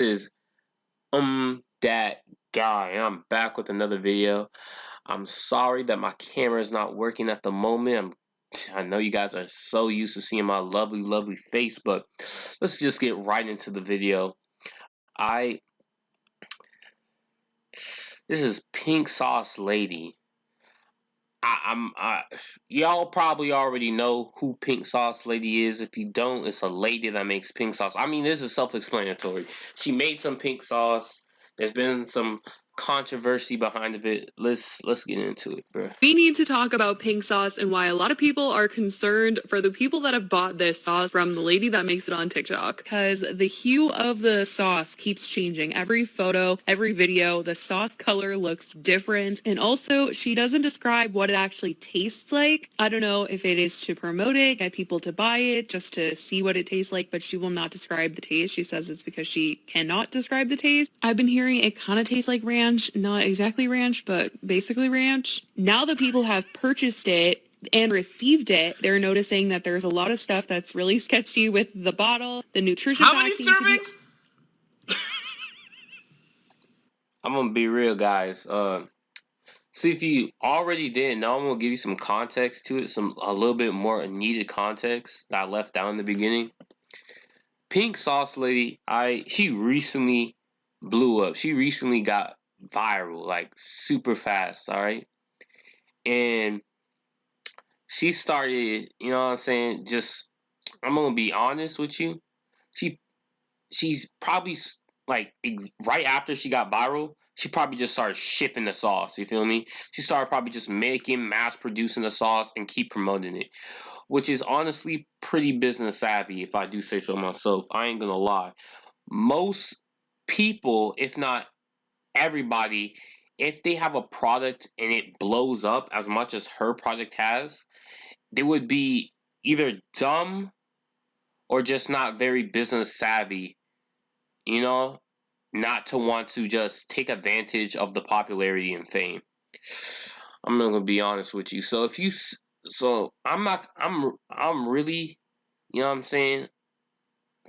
Is that guy, and I'm back with another video. I'm sorry that my camera is not working at the moment. I know you guys are so used to seeing my lovely face, but let's just get right into the video. This is Pink Sauce Lady. Y'all probably already know who Pink Sauce Lady is. If you don't, it's a lady that makes pink sauce. I mean, this is self-explanatory. She made some pink sauce. There's been some controversy behind it. Let's get into it, bro. We need to talk about pink sauce and why a lot of people are concerned for the people that have bought this sauce from the lady that makes it on TikTok. Because the hue of the sauce keeps changing. Every photo, every video, the sauce color looks different. And also, she doesn't describe what it actually tastes like. I don't know if it is to promote it, get people to buy it, just to see what it tastes like, but she will not describe the taste. She says it's because she cannot describe the taste. I've been hearing it kind of tastes like ranch, not exactly ranch, but basically ranch. Now that people have purchased it and received it, they're noticing that there's a lot of stuff that's really sketchy with the bottle, the nutrition. How many servings? I'm gonna be real, guys. So if you already didn't know, I'm gonna give you some context to it, a little bit more needed context that I left out in the beginning. Pink Sauce Lady, she recently blew up. She recently got viral, like super fast, all right? And she started, you know what I'm saying, I'm gonna be honest with you. She's probably like right after she got viral, she probably just started shipping the sauce, you feel me? She started probably just mass producing the sauce and keep promoting it, which is honestly pretty business savvy, if I do say so myself. I ain't gonna lie. Most people, if not everybody, if they have a product and it blows up as much as her product has, they would be either dumb or just not very business savvy, you know, not to want to just take advantage of the popularity and fame. I'm not gonna be honest with you. So I'm really, you know what I'm saying,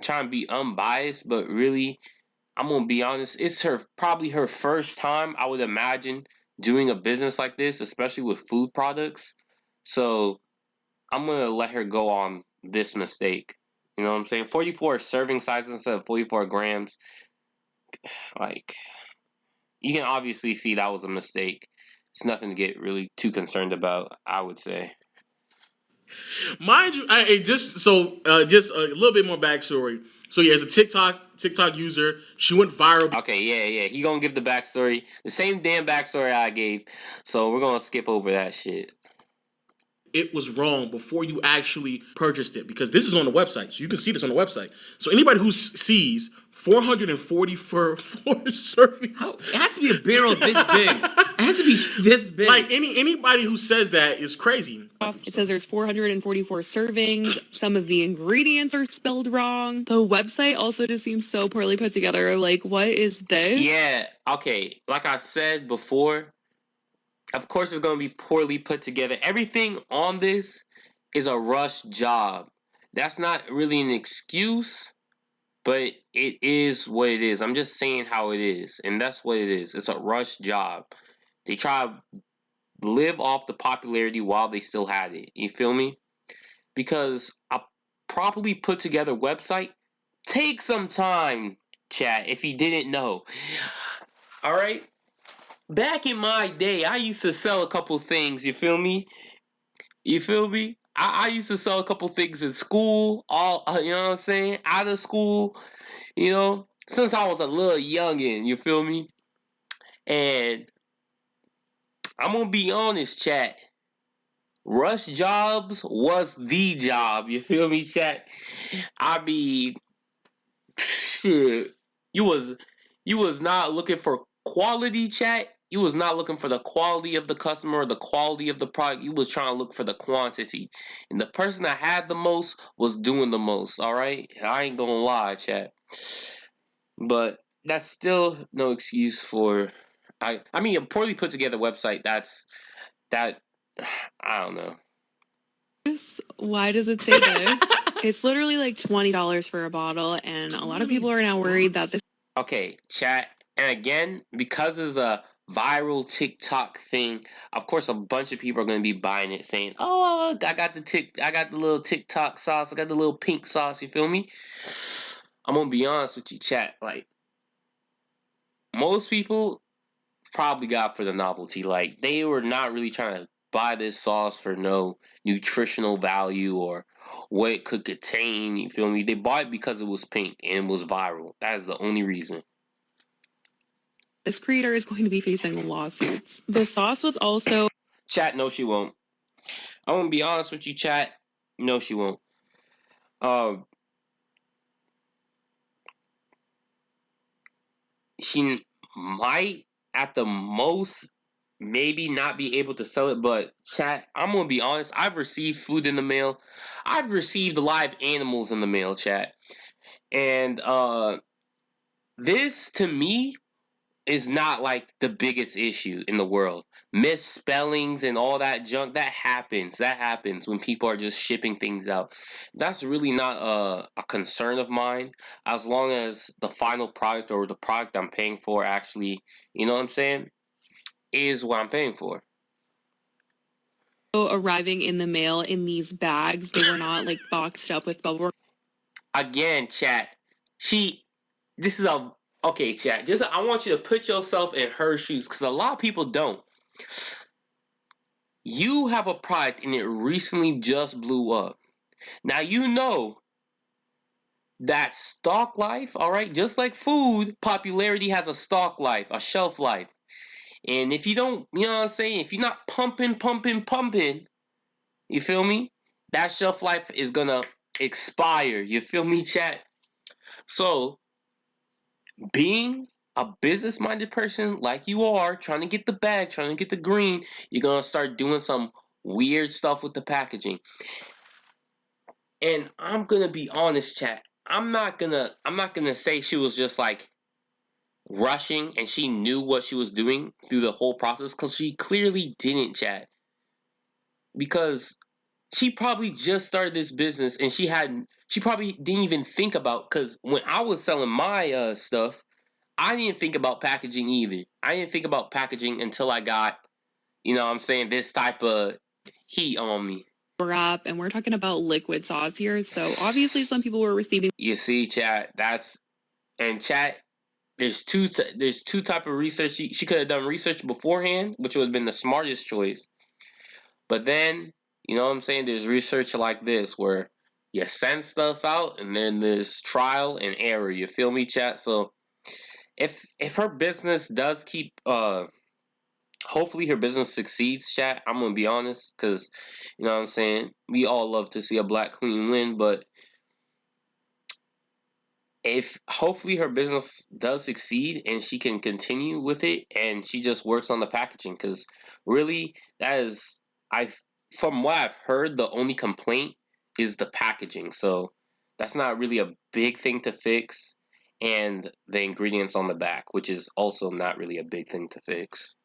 trying to be unbiased, but really, I'm gonna be honest. It's probably her first time, I would imagine, doing a business like this, especially with food products. So I'm gonna let her go on this mistake. You know what I'm saying? 44 serving sizes instead of 44 grams. Like, you can obviously see that was a mistake. It's nothing to get really too concerned about, I would say. Mind you, just a little bit more backstory. So yeah, as a TikTok user, she went viral. Okay, yeah. He gonna give the backstory, the same damn backstory I gave. So we're gonna skip over that shit. It was wrong before you actually purchased it, because this is on the website, so you can see this on the website. So anybody who sees 444 servings, it has to be a barrel this big. It has to be this big. Like anybody who says that is crazy. It says there's 444 servings. Some of the ingredients are spelled wrong. The website also just seems so poorly put together. Like, what is this? Yeah, okay. Like I said before, of course it's going to be poorly put together. Everything on this is a rush job. That's not really an excuse, but it is what it is. I'm just saying how it is, and that's what it is. It's a rush job. They try to live off the popularity while they still had it. You feel me? Because a properly put together website takes some time, chat, if you didn't know. All right? Back in my day, I used to sell a couple things, you feel me? You feel me? I used to sell a couple things in school, you know what I'm saying? Out of school, you know, since I was a little youngin', you feel me? And I'm gonna be honest, chat. Rush jobs was the job, you feel me, chat? I mean, shit. You was not looking for quality, chat. You was not looking for the quality of the customer or the quality of the product. You was trying to look for the quantity. And the person that had the most was doing the most, alright? I ain't gonna lie, chat. But that's still no excuse for I mean, a poorly put together website, that I don't know. Why does it say this? It's literally like $20 for a bottle, and a lot of people are now worried that this Okay, chat. And again, because it's a viral TikTok thing, of course, a bunch of people are going to be buying it, saying, "Oh, I got the little TikTok sauce. I got the little pink sauce." You feel me? I'm gonna be honest with you, chat. Like most people probably got for the novelty. Like they were not really trying to buy this sauce for no nutritional value or what it could contain. You feel me? They bought it because it was pink and it was viral. That is the only reason. This creator is going to be facing lawsuits. The sauce was also Chat, no, she won't. I'm gonna be honest with you, chat. No, she won't. Um, she might at the most maybe not be able to sell it, but chat, I'm gonna be honest. I've received food in the mail. I've received live animals in the mail, chat, and this to me is not like the biggest issue in the world. Misspellings and all that junk that happens. That happens when people are just shipping things out. That's really not a concern of mine, as long as the final product or the product I'm paying for actually, you know what I'm saying, is what I'm paying for. arriving in the mail in these bags. They were not like boxed up with bubble wrap. Again, chat. This is a okay, chat. Just I want you to put yourself in her shoes, because a lot of people don't. You have a product and it recently just blew up. Now you know that stock life, all right, just like food, popularity has a stock life, a shelf life. And if you don't, you know what I'm saying, if you're not pumping, you feel me? That shelf life is gonna expire. You feel me, chat? So, being a business minded person like you are, trying to get the bag, trying to get the green, you're gonna start doing some weird stuff with the packaging. And I'm gonna be honest, chat. I'm not gonna say she was just like rushing and she knew what she was doing through the whole process, because she clearly didn't, chat. Because she probably just started this business and she probably didn't even think about, because when I was selling my stuff, I didn't think about packaging either. I didn't think about packaging until I got, you know what I'm saying, this type of heat on me. Up, and we're talking about liquid sauce here. So obviously some people were receiving. You see, chat, chat, there's two type of research. She could have done research beforehand, which would have been the smartest choice. But then, you know what I'm saying, there's research like this where you send stuff out and then there's trial and error. You feel me, chat? So if her business does keep hopefully her business succeeds, chat. I'm gonna be honest, because you know what I'm saying, we all love to see a black queen win, but if hopefully her business does succeed and she can continue with it and she just works on the packaging, because really that is, I from what I've heard, the only complaint is the packaging. So that's not really a big thing to fix, and the ingredients on the back, which is also not really a big thing to fix.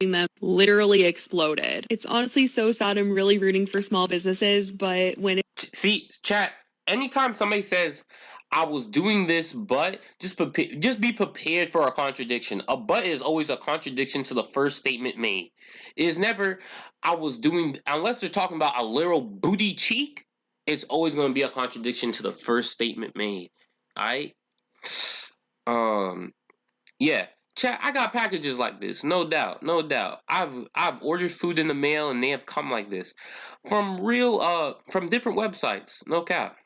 Them literally exploded. It's honestly so sad. I'm really rooting for small businesses, but when See, chat, anytime somebody says I was doing this, but just be prepared for a contradiction. A but is always a contradiction to the first statement made. It is never I was doing, unless they're talking about a literal booty cheek. It's always going to be a contradiction to the first statement made. All right. Yeah. Chat, I got packages like this, no doubt, no doubt. I've ordered food in the mail and they have come like this from from different websites, no cap.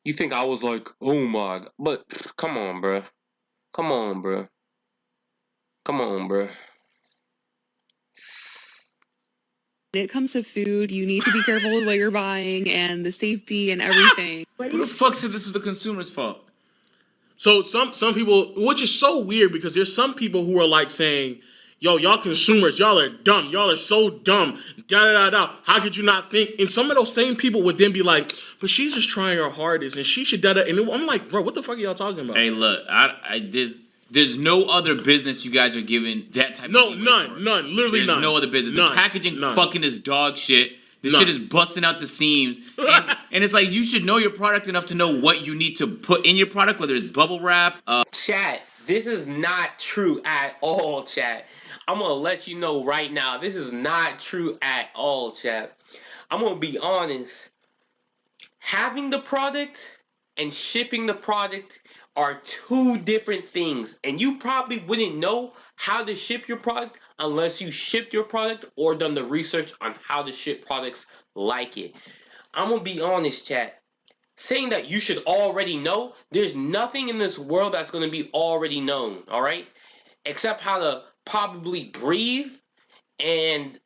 You think I was like, oh my god, but come on, bruh. Come on, bruh. Come on, bruh. it comes to food, you need to be careful with what you're buying and the safety and everything. Who the fuck said this was the consumer's fault? So some people, which is so weird, because there's some people who are like saying, yo, y'all consumers, y'all are dumb. Y'all are so dumb. Da da da da. How could you not think? And some of those same people would then be like, but she's just trying her hardest and she should da da. And I'm like, bro, what the fuck are y'all talking about? Hey, look, there's no other business you guys are giving that type of none, literally There's none. no other business. None, The packaging none. fucking is dog shit. This No. shit is busting out the seams. And it's like, you should know your product enough to know what you need to put in your product, whether it's bubble wrap. Chat, this is not true at all, chat. I'm gonna let you know right now, this is not true at all, chat. I'm gonna be honest. Having the product and shipping the product are two different things, and you probably wouldn't know how to ship your product unless you shipped your product or done the research on how to ship products like it. I'm gonna be honest, chat. Saying that you should already know, there's nothing in this world that's going to be already known, all right? Except how to probably breathe and,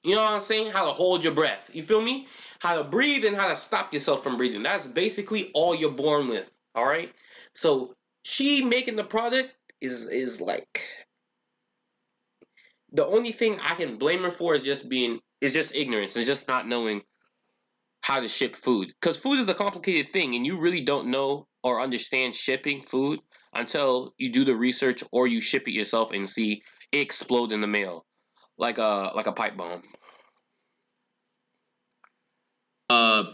you know what I'm saying? How to hold your breath. You feel me? How to breathe and how to stop yourself from breathing. That's basically all you're born with, all right? So she making the product is like, the only thing I can blame her for is just ignorance. It's just not knowing how to ship food, because food is a complicated thing and you really don't know or understand shipping food until you do the research or you ship it yourself and see it explode in the mail like a pipe bomb.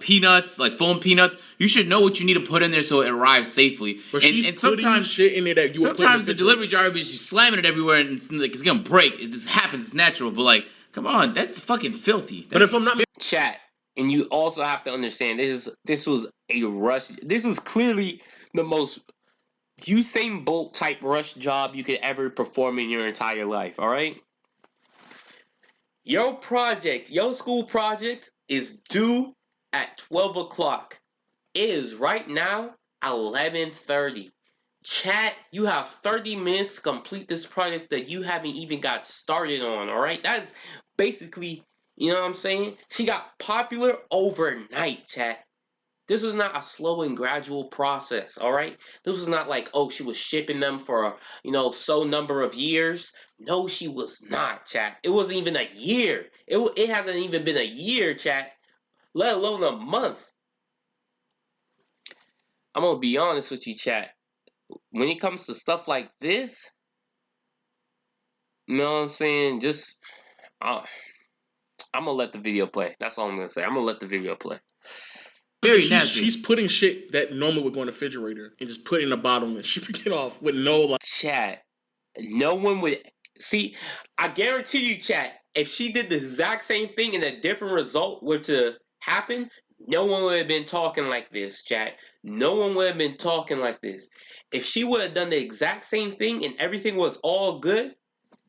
Peanuts, like foam peanuts. You should know what you need to put in there so it arrives safely. But she's putting shit in there that you would put in sometimes the delivery driver is just slamming it everywhere and it's like it's gonna break. This happens, it's natural. But like, come on, that's fucking filthy. But if I'm not Chat, and you also have to understand this was a rush. This was clearly the most Usain Bolt type rush job you could ever perform in your entire life. All right. Your school project is due at 12 o'clock. It is right now 11:30. Chat, you have 30 minutes to complete this project that you haven't even got started on, alright? That's basically, you know what I'm saying? She got popular overnight, chat. This was not a slow and gradual process, alright? This was not like, oh, she was shipping them for, so number of years. No, she was not, chat. It wasn't even a year. It hasn't even been a year, chat, let alone a month. I'm gonna be honest with you, chat. When it comes to stuff like this, you know what I'm saying? I'm gonna let the video play. That's all I'm gonna say. I'm gonna let the video play. she's putting shit that normally would go in the refrigerator and just put it in a bottle and shipping it off with no like. Chat, no one would see. I guarantee you, chat. If she did the exact same thing and a different result were to happen, no one would have been talking like this, chat. No one would have been talking like this. If she would have done the exact same thing and everything was all good,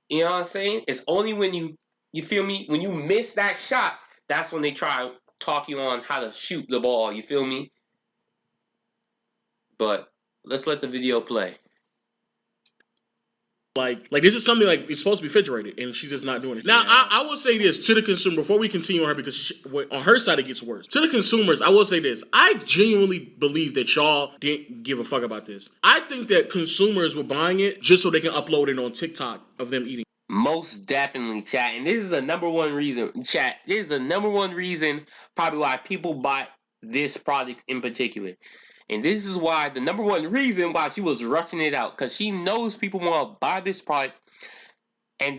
you know what I'm saying? It's only when you feel me? When you miss that shot, that's when they try to talk you on how to shoot the ball, you feel me? But let's let the video play. Like this is something like it's supposed to be refrigerated, and she's just not doing it. Now, I will say this to the consumer before we continue on her, because on her side it gets worse. To the consumers, I will say this: I genuinely believe that y'all didn't give a fuck about this. I think that consumers were buying it just so they can upload it on TikTok of them eating. Most definitely, chat, and this is the number one reason, chat. This is the number one reason probably why people buy this product in particular. And this is why the number one reason why she was rushing it out, because she knows people want to buy this product, and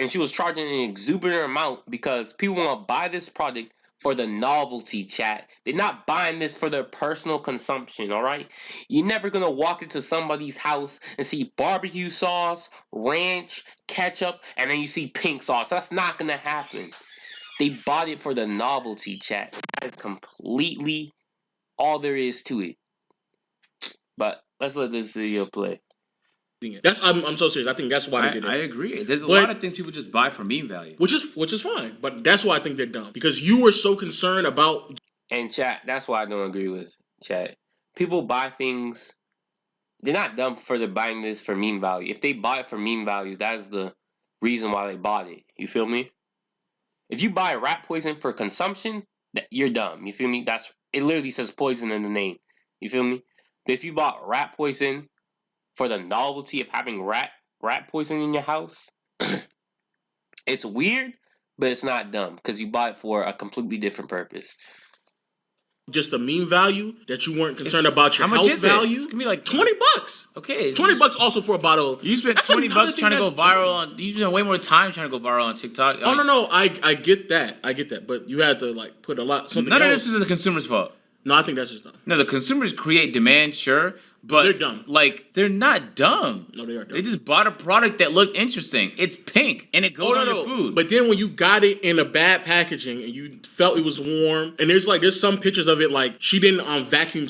she was charging an exuberant amount because people want to buy this product for the novelty, chat. They're not buying this for their personal consumption, all right? You're never going to walk into somebody's house and see barbecue sauce, ranch, ketchup, and then you see pink sauce. That's not going to happen. They bought it for the novelty, chat. That is completely all there is to it. But let's let this video play. I'm so serious. I think that's why they did it. I agree. There's a lot of things people just buy for meme value, which is fine. But that's why I think they're dumb, because you were so concerned about. And chat, that's why I don't agree with chat. People buy things. They're not dumb for the buying this for meme value. If they buy it for meme value, that's the reason why they bought it. You feel me? If you buy rat poison for consumption, you're dumb. You feel me? It literally says poison in the name. You feel me? But if you bought rat poison for the novelty of having rat poison in your house, it's weird, but it's not dumb because you bought it for a completely different purpose. just the meme value, that you weren't concerned about your how much health is it? value. It's gonna be like $20. Okay, $20 also for a bottle. You spent That's $20 another trying to thing go viral on. You spent way more time trying to go viral on TikTok. Oh no, I get that, but you had to like put a lot something. None of else. this is the consumer's fault. No, I think that's just dumb. No, the consumers create demand, sure, but they're dumb. Like, they're not dumb. No, they are dumb. They just bought a product that looked interesting. It's pink and it goes on your food. But then when you got it in a bad packaging and you felt it was warm, and there's some pictures of it like she didn't vacuum.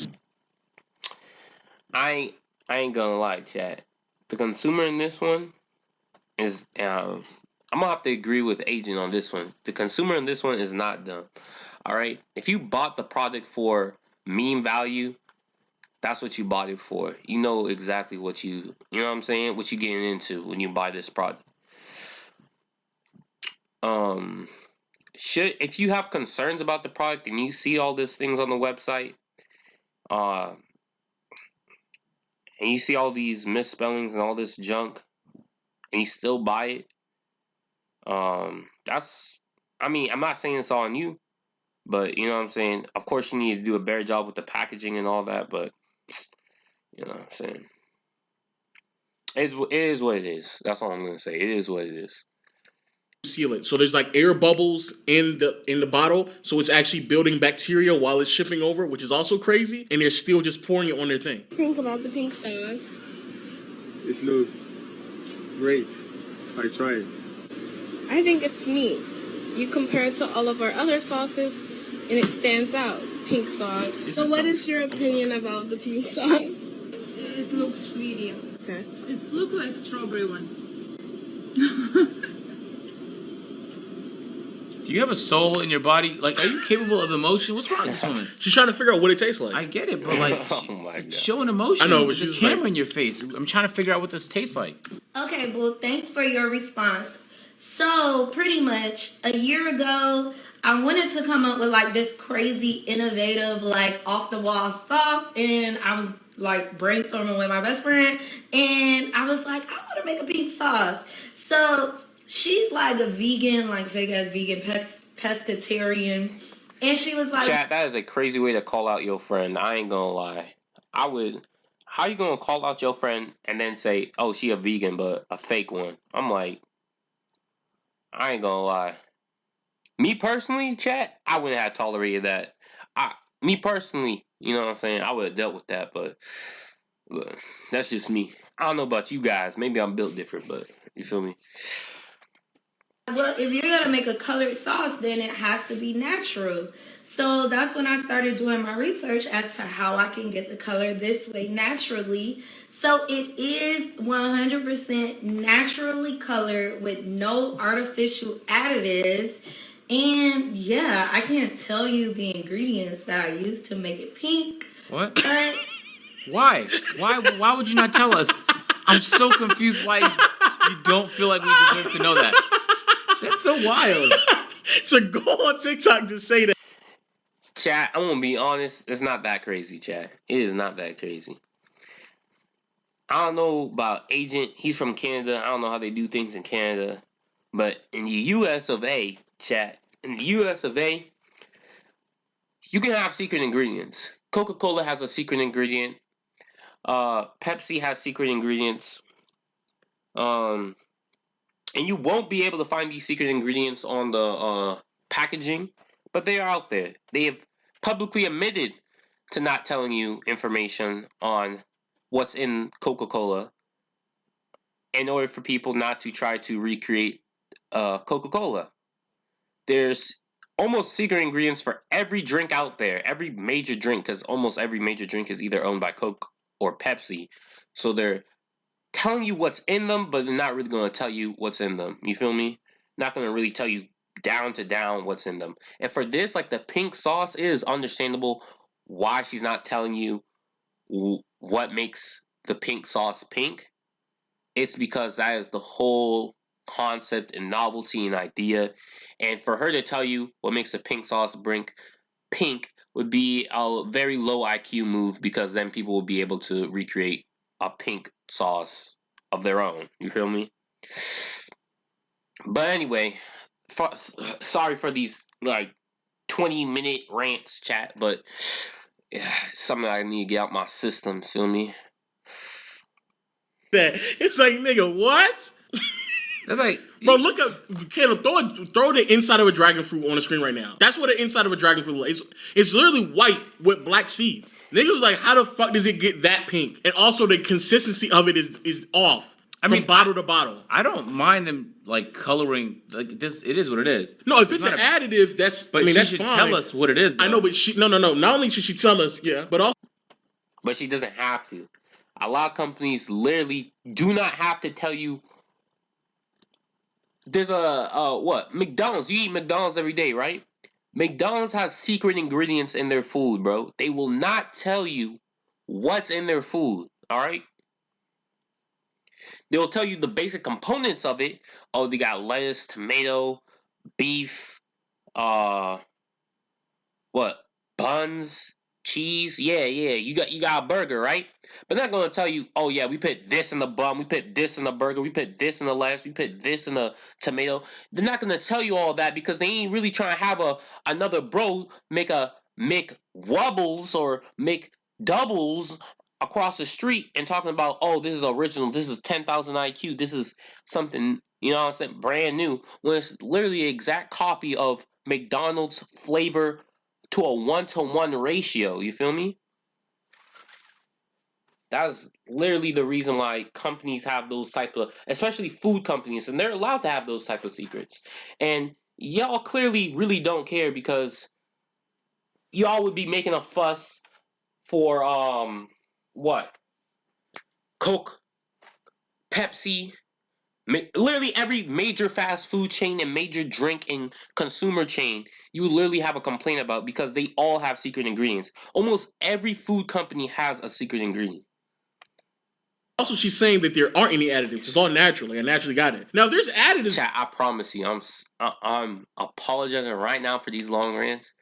I ain't gonna lie, chat. The consumer in this one is I'm gonna have to agree with Agent on this one. The consumer in this one is not dumb. All right, if you bought the product for meme value, that's what you bought it for. You know exactly what you know what I'm saying, what you getting into when you buy this product. If you have concerns about the product and you see all these things on the website, and you see all these misspellings and all this junk, and you still buy it, that's, I mean, I'm not saying it's on you, but you know what I'm saying. Of course, you need to do a better job with the packaging and all that, but you know what I'm saying. It is what it is. That's all I'm gonna say. It is what it is. Seal it. So there's like air bubbles in the bottle, so it's actually building bacteria while it's shipping over, which is also crazy. And they're still just pouring it on their thing. Think about the pink sauce. It looks great. I tried. I think it's neat. You compare it to all of our other sauces, and it stands out. Pink sauce. So what is your opinion about the pink sauce? It looks medium. Okay. It looks like strawberry one. Do you have a soul in your body? Like, are you capable of emotion? What's wrong with this woman? She's trying to figure out what it tastes like. I get it, but like, Oh my God. show an emotion. I know, but There's a she's camera like- in your face. I'm trying to figure out what this tastes like. Okay, Boo, thanks for your response. So, pretty much, a year ago, I wanted to come up with, like, this crazy, innovative, like, off-the-wall sauce, and I was, like, brainstorming with my best friend, and I was like, I want to make a pink sauce. So, she's, like, a vegan, like, fake-ass vegan pescatarian, and she was like... Chat, that is a crazy way to call out your friend. I ain't gonna lie. How you gonna call out your friend and then say, oh, she a vegan, but a fake one? I'm like, I ain't gonna lie. Me personally, chat, I wouldn't have tolerated that. Me personally, you know what I'm saying? I would have dealt with that, but that's just me. I don't know about you guys. Maybe I'm built different, but you feel me? Well, if you're going to make a colored sauce, then it has to be natural. So that's when I started doing my research as to how I can get the color this way naturally. So it is 100% naturally colored with no artificial additives. And yeah, I can't tell you the ingredients that I use to make it pink. What? But Why? Why would you not tell us? I'm so confused why you don't feel like we deserve to know that. That's so wild. To go on TikTok to say that. Chat, I'm gonna be honest, it's not that crazy, chat. It is not that crazy. I don't know about Agent. He's from Canada. I don't know how they do things in Canada. But in the US of A, chat, in the US of A, you can have secret ingredients. Coca-Cola has a secret ingredient. Pepsi has secret ingredients. And you won't be able to find these secret ingredients on the packaging, but they are out there. They have publicly admitted to not telling you information on what's in Coca-Cola in order for people not to try to recreate Coca-Cola. There's almost secret ingredients for every drink out there, every major drink, because almost every major drink is either owned by Coke or Pepsi. So they're telling you what's in them, but they're not really going to tell you what's in them. You feel me? Not going to really tell you down to down what's in them. And for this, like the pink sauce, it is understandable why she's not telling you what makes the pink sauce pink. It's because that is the whole concept and novelty and idea. And for her to tell you what makes a pink sauce pink would be a very low IQ move, because then people will be able to recreate a pink sauce of their own. You feel me? But anyway, sorry for these like 20-minute rants, chat, but yeah, it's something I need to get out my system, feel me? That it's like, nigga, what? That's like, Bro, look up, Caleb, throw the inside of a dragon fruit on the screen right now. That's what the inside of a dragon fruit is. It's literally white with black seeds. Niggas like, how the fuck does it get that pink? And also the consistency of it is off. From bottle to bottle. I don't mind them like coloring like this. It is what it is. No, if it's an additive, that's. But I mean, she that's should fine. tell us what it is. Though. I know, but no. Not only should she tell us, but also. But she doesn't have to. A lot of companies literally do not have to tell you. There's what? McDonald's. You eat McDonald's every day, right? McDonald's has secret ingredients in their food, bro. They will not tell you what's in their food, all right? They'll tell you the basic components of it. Oh, they got lettuce, tomato, beef, what? Buns, cheese. Yeah. You got a burger, right? But they're not gonna tell you, oh yeah, we put this in the bun, we put this in the burger, we put this in the lettuce, we put this in the tomato. They're not gonna tell you all that because they ain't really trying to have another bro make a McWubbles or McDoubles across the street and talking about, oh, this is original, this is 10,000 IQ, this is something, you know what I'm saying, brand new, when it's literally the exact copy of McDonald's flavor to a 1-to-1 ratio. You feel me? That's literally the reason why companies have those type of, especially food companies, and they're allowed to have those type of secrets. And y'all clearly really don't care because y'all would be making a fuss for what? Coke, Pepsi, literally every major fast food chain and major drink and consumer chain you literally have a complaint about because they all have secret ingredients. Almost every food company has a secret ingredient. Also, she's saying that there aren't any additives. It's all naturally. I naturally got it. Now, if there's additives... Chat, I promise you, I'm apologizing right now for these long rants.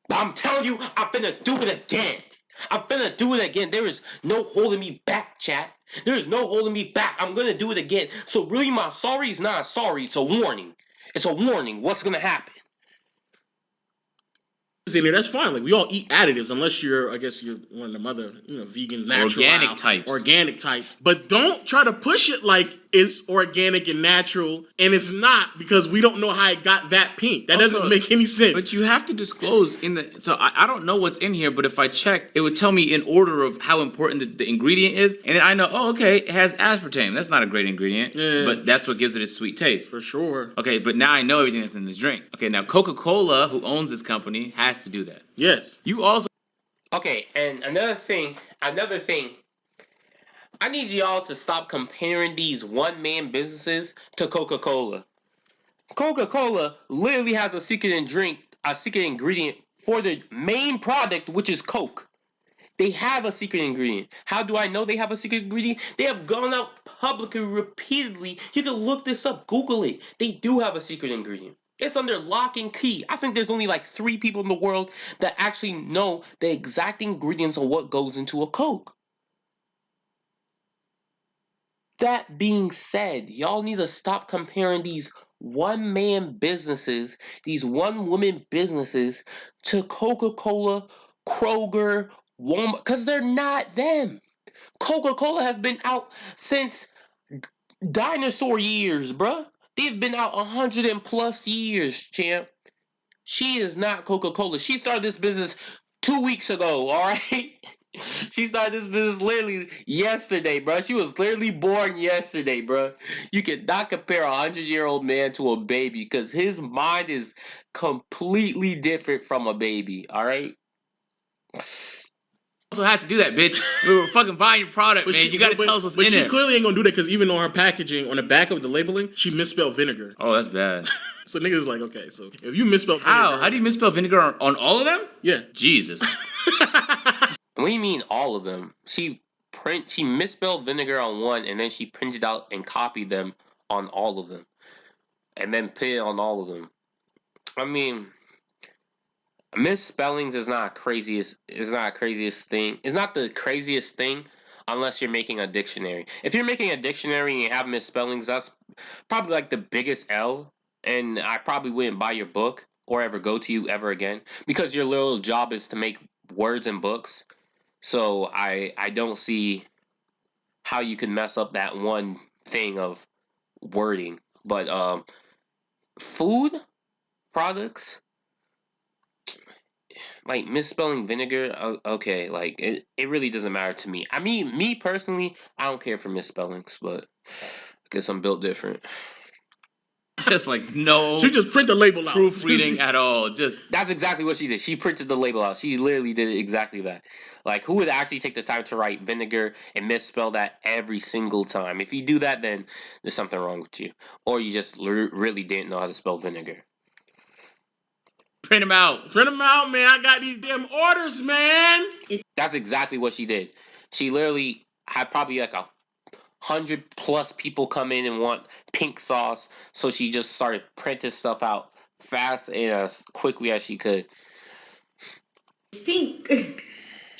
But I'm telling you, I'm finna do it again. I'm finna do it again. There is no holding me back, chat. There is no holding me back. I'm gonna do it again. So really, my sorry is not a sorry. It's a warning. It's a warning. What's gonna happen? In there, that's fine. Like, we all eat additives unless you're, I guess, you're one of them other, vegan, natural, organic types. But don't try to push it like it's organic and natural, and it's not, because we don't know how it got that pink. That doesn't make any sense. But you have to disclose in the. So I don't know what's in here, but if I checked, it would tell me in order of how important the ingredient is, and then I know, oh, okay, it has aspartame. That's not a great ingredient, but that's what gives it a sweet taste. For sure. Okay, but now I know everything that's in this drink. Okay, now Coca-Cola, who owns this company, has to do that. Yes. You also. Okay, and another thing. I need y'all to stop comparing these one-man businesses to Coca-Cola. Coca-Cola literally has a secret ingredient for the main product, which is Coke. They have a secret ingredient. How do I know they have a secret ingredient? They have gone out publicly repeatedly. You can look this up, Google it. They do have a secret ingredient. It's under lock and key. I think there's only like 3 people in the world that actually know the exact ingredients of what goes into a Coke. That being said, y'all need to stop comparing these one-man businesses, these one-woman businesses to Coca-Cola, Kroger, Walmart, because they're not them. Coca-Cola has been out since dinosaur years, bruh. They've been out 100+ years, champ. She is not Coca-Cola. She started this business 2 weeks ago, all right? She started this business literally yesterday, bro. She was literally born yesterday, bro. You cannot compare a 100-year-old man to a baby because his mind is completely different from a baby, all right? Also had to do that, bitch. We were fucking buying your product, man. You gotta tell us what's in it. But she clearly ain't gonna do that because even on her packaging, on the back of the labeling, she misspelled vinegar. Oh, that's bad. So niggas is like, okay, so if you misspelled vinegar... How do you misspell vinegar on all of them? Yeah. Jesus. What do you mean all of them? She misspelled vinegar on one, and then she printed out and copied them on all of them, and then put it on all of them. I mean, misspellings is not craziest. Is not craziest thing. It's not the craziest thing unless you're making a dictionary. If you're making a dictionary and you have misspellings, that's probably like the biggest L. And I probably wouldn't buy your book or ever go to you ever again, because your little job is to make words and books. So I don't see how you can mess up that one thing of wording. But food products, like misspelling vinegar, okay, like it really doesn't matter to me. I mean, me personally, I don't care for misspellings, but I guess I'm built different. Just like no She just print the label out. proofreading at all. Just That's exactly what she did. She printed the label out. She literally did exactly that. Like, who would actually take the time to write vinegar and misspell that every single time? If you do that, then there's something wrong with you. Or you just really didn't know how to spell vinegar. print them out. Print them out, man. I got these damn orders, man. That's exactly what she did. She literally had probably like 100+ people come in and want pink sauce, so she just started printing stuff out fast and as quickly as she could. It's pink.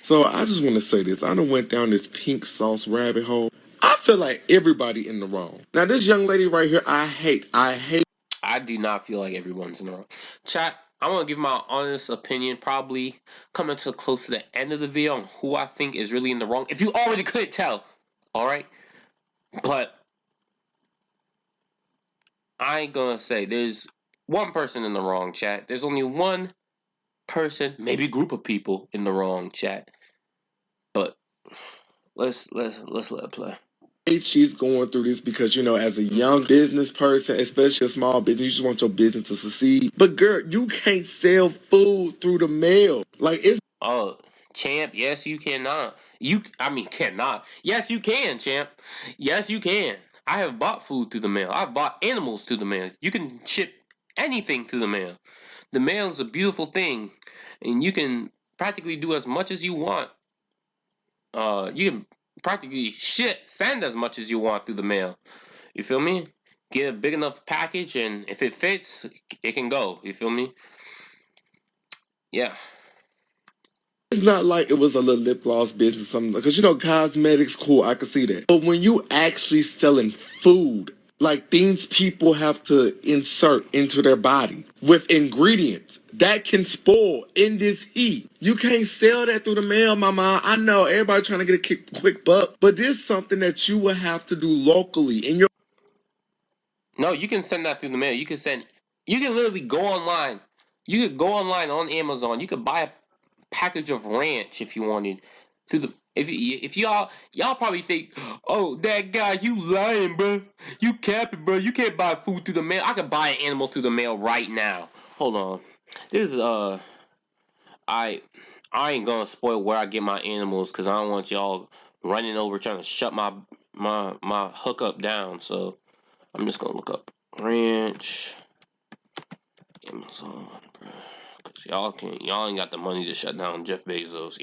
So I just want to say this. I done went down this pink sauce rabbit hole. I feel like everybody in the wrong. Now this young lady right here, I hate. I do not feel like everyone's in the wrong. Chat, I'm going to give my honest opinion, probably coming to close to the end of the video, on who I think is really in the wrong. If you already couldn't tell, alright? But I ain't going to say there's one person in the wrong, chat. There's only one person, maybe group of people in the wrong, chat. But let's let it play. She's going through this because, you know, as a young business person, especially a small business, you just want your business to succeed. But girl, you can't sell food through the mail. Like, it's... Oh, champ, yes you cannot. Cannot. Yes you can, champ. Yes you can. I have bought food through the mail. I've bought animals through the mail. You can ship anything through the mail. The mail is a beautiful thing, and you can practically do as much as you want. You can practically send as much as you want through the mail. You feel me? Get a big enough package, and if it fits, it can go. You feel me? Yeah. It's not like it was a little lip gloss business or something. Because, you know, cosmetics, cool, I can see that. But when you actually selling food, like things people have to insert into their body with ingredients that can spoil in this heat. You can't sell that through the mail, mama. I know everybody trying to get a quick buck, but this is something that you will have to do locally in your... No, you can send that through the mail. You can literally go online. You could go online on Amazon. You could buy a package of ranch if you wanted through the... If y'all probably think, oh, that guy, you lying, bro. You capping, bro. You can't buy food through the mail. I could buy an animal through the mail right now. Hold on. This is I ain't gonna spoil where I get my animals because I don't want y'all running over trying to shut my hookup down. So I'm just gonna look up ranch Amazon, bro. Cause y'all ain't got the money to shut down Jeff Bezos.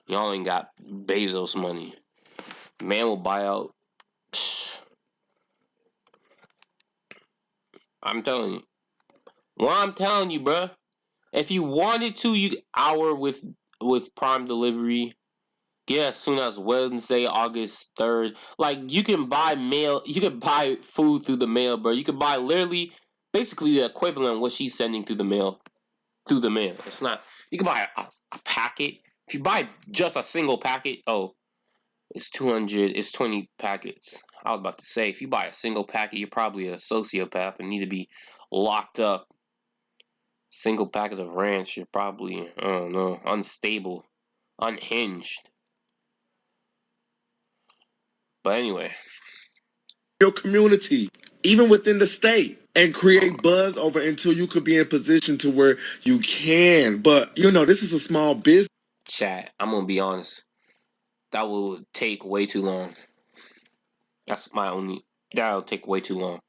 Y'all ain't got Bezos money. Man will buy out. I'm telling you. Well, I'm telling you, bro. If you wanted to, you hour with Prime delivery. Get as soon as Wednesday, August 3rd. Like, you can buy mail. You can buy food through the mail, bro. You can buy literally, basically the equivalent of what she's sending through the mail. Through the mail. It's not. You can buy a packet. If you buy just a single packet, it's 200. It's 20 packets. I was about to say, if you buy a single packet, you're probably a sociopath and need to be locked up. Single packet of ranch, you're probably, I don't know, unstable, unhinged. But anyway. Your community, even within the state, and create buzz over until you could be in a position to where you can. But, you know, this is a small business. Chat, I'm going to be honest. That will take way too long. That'll take way too long.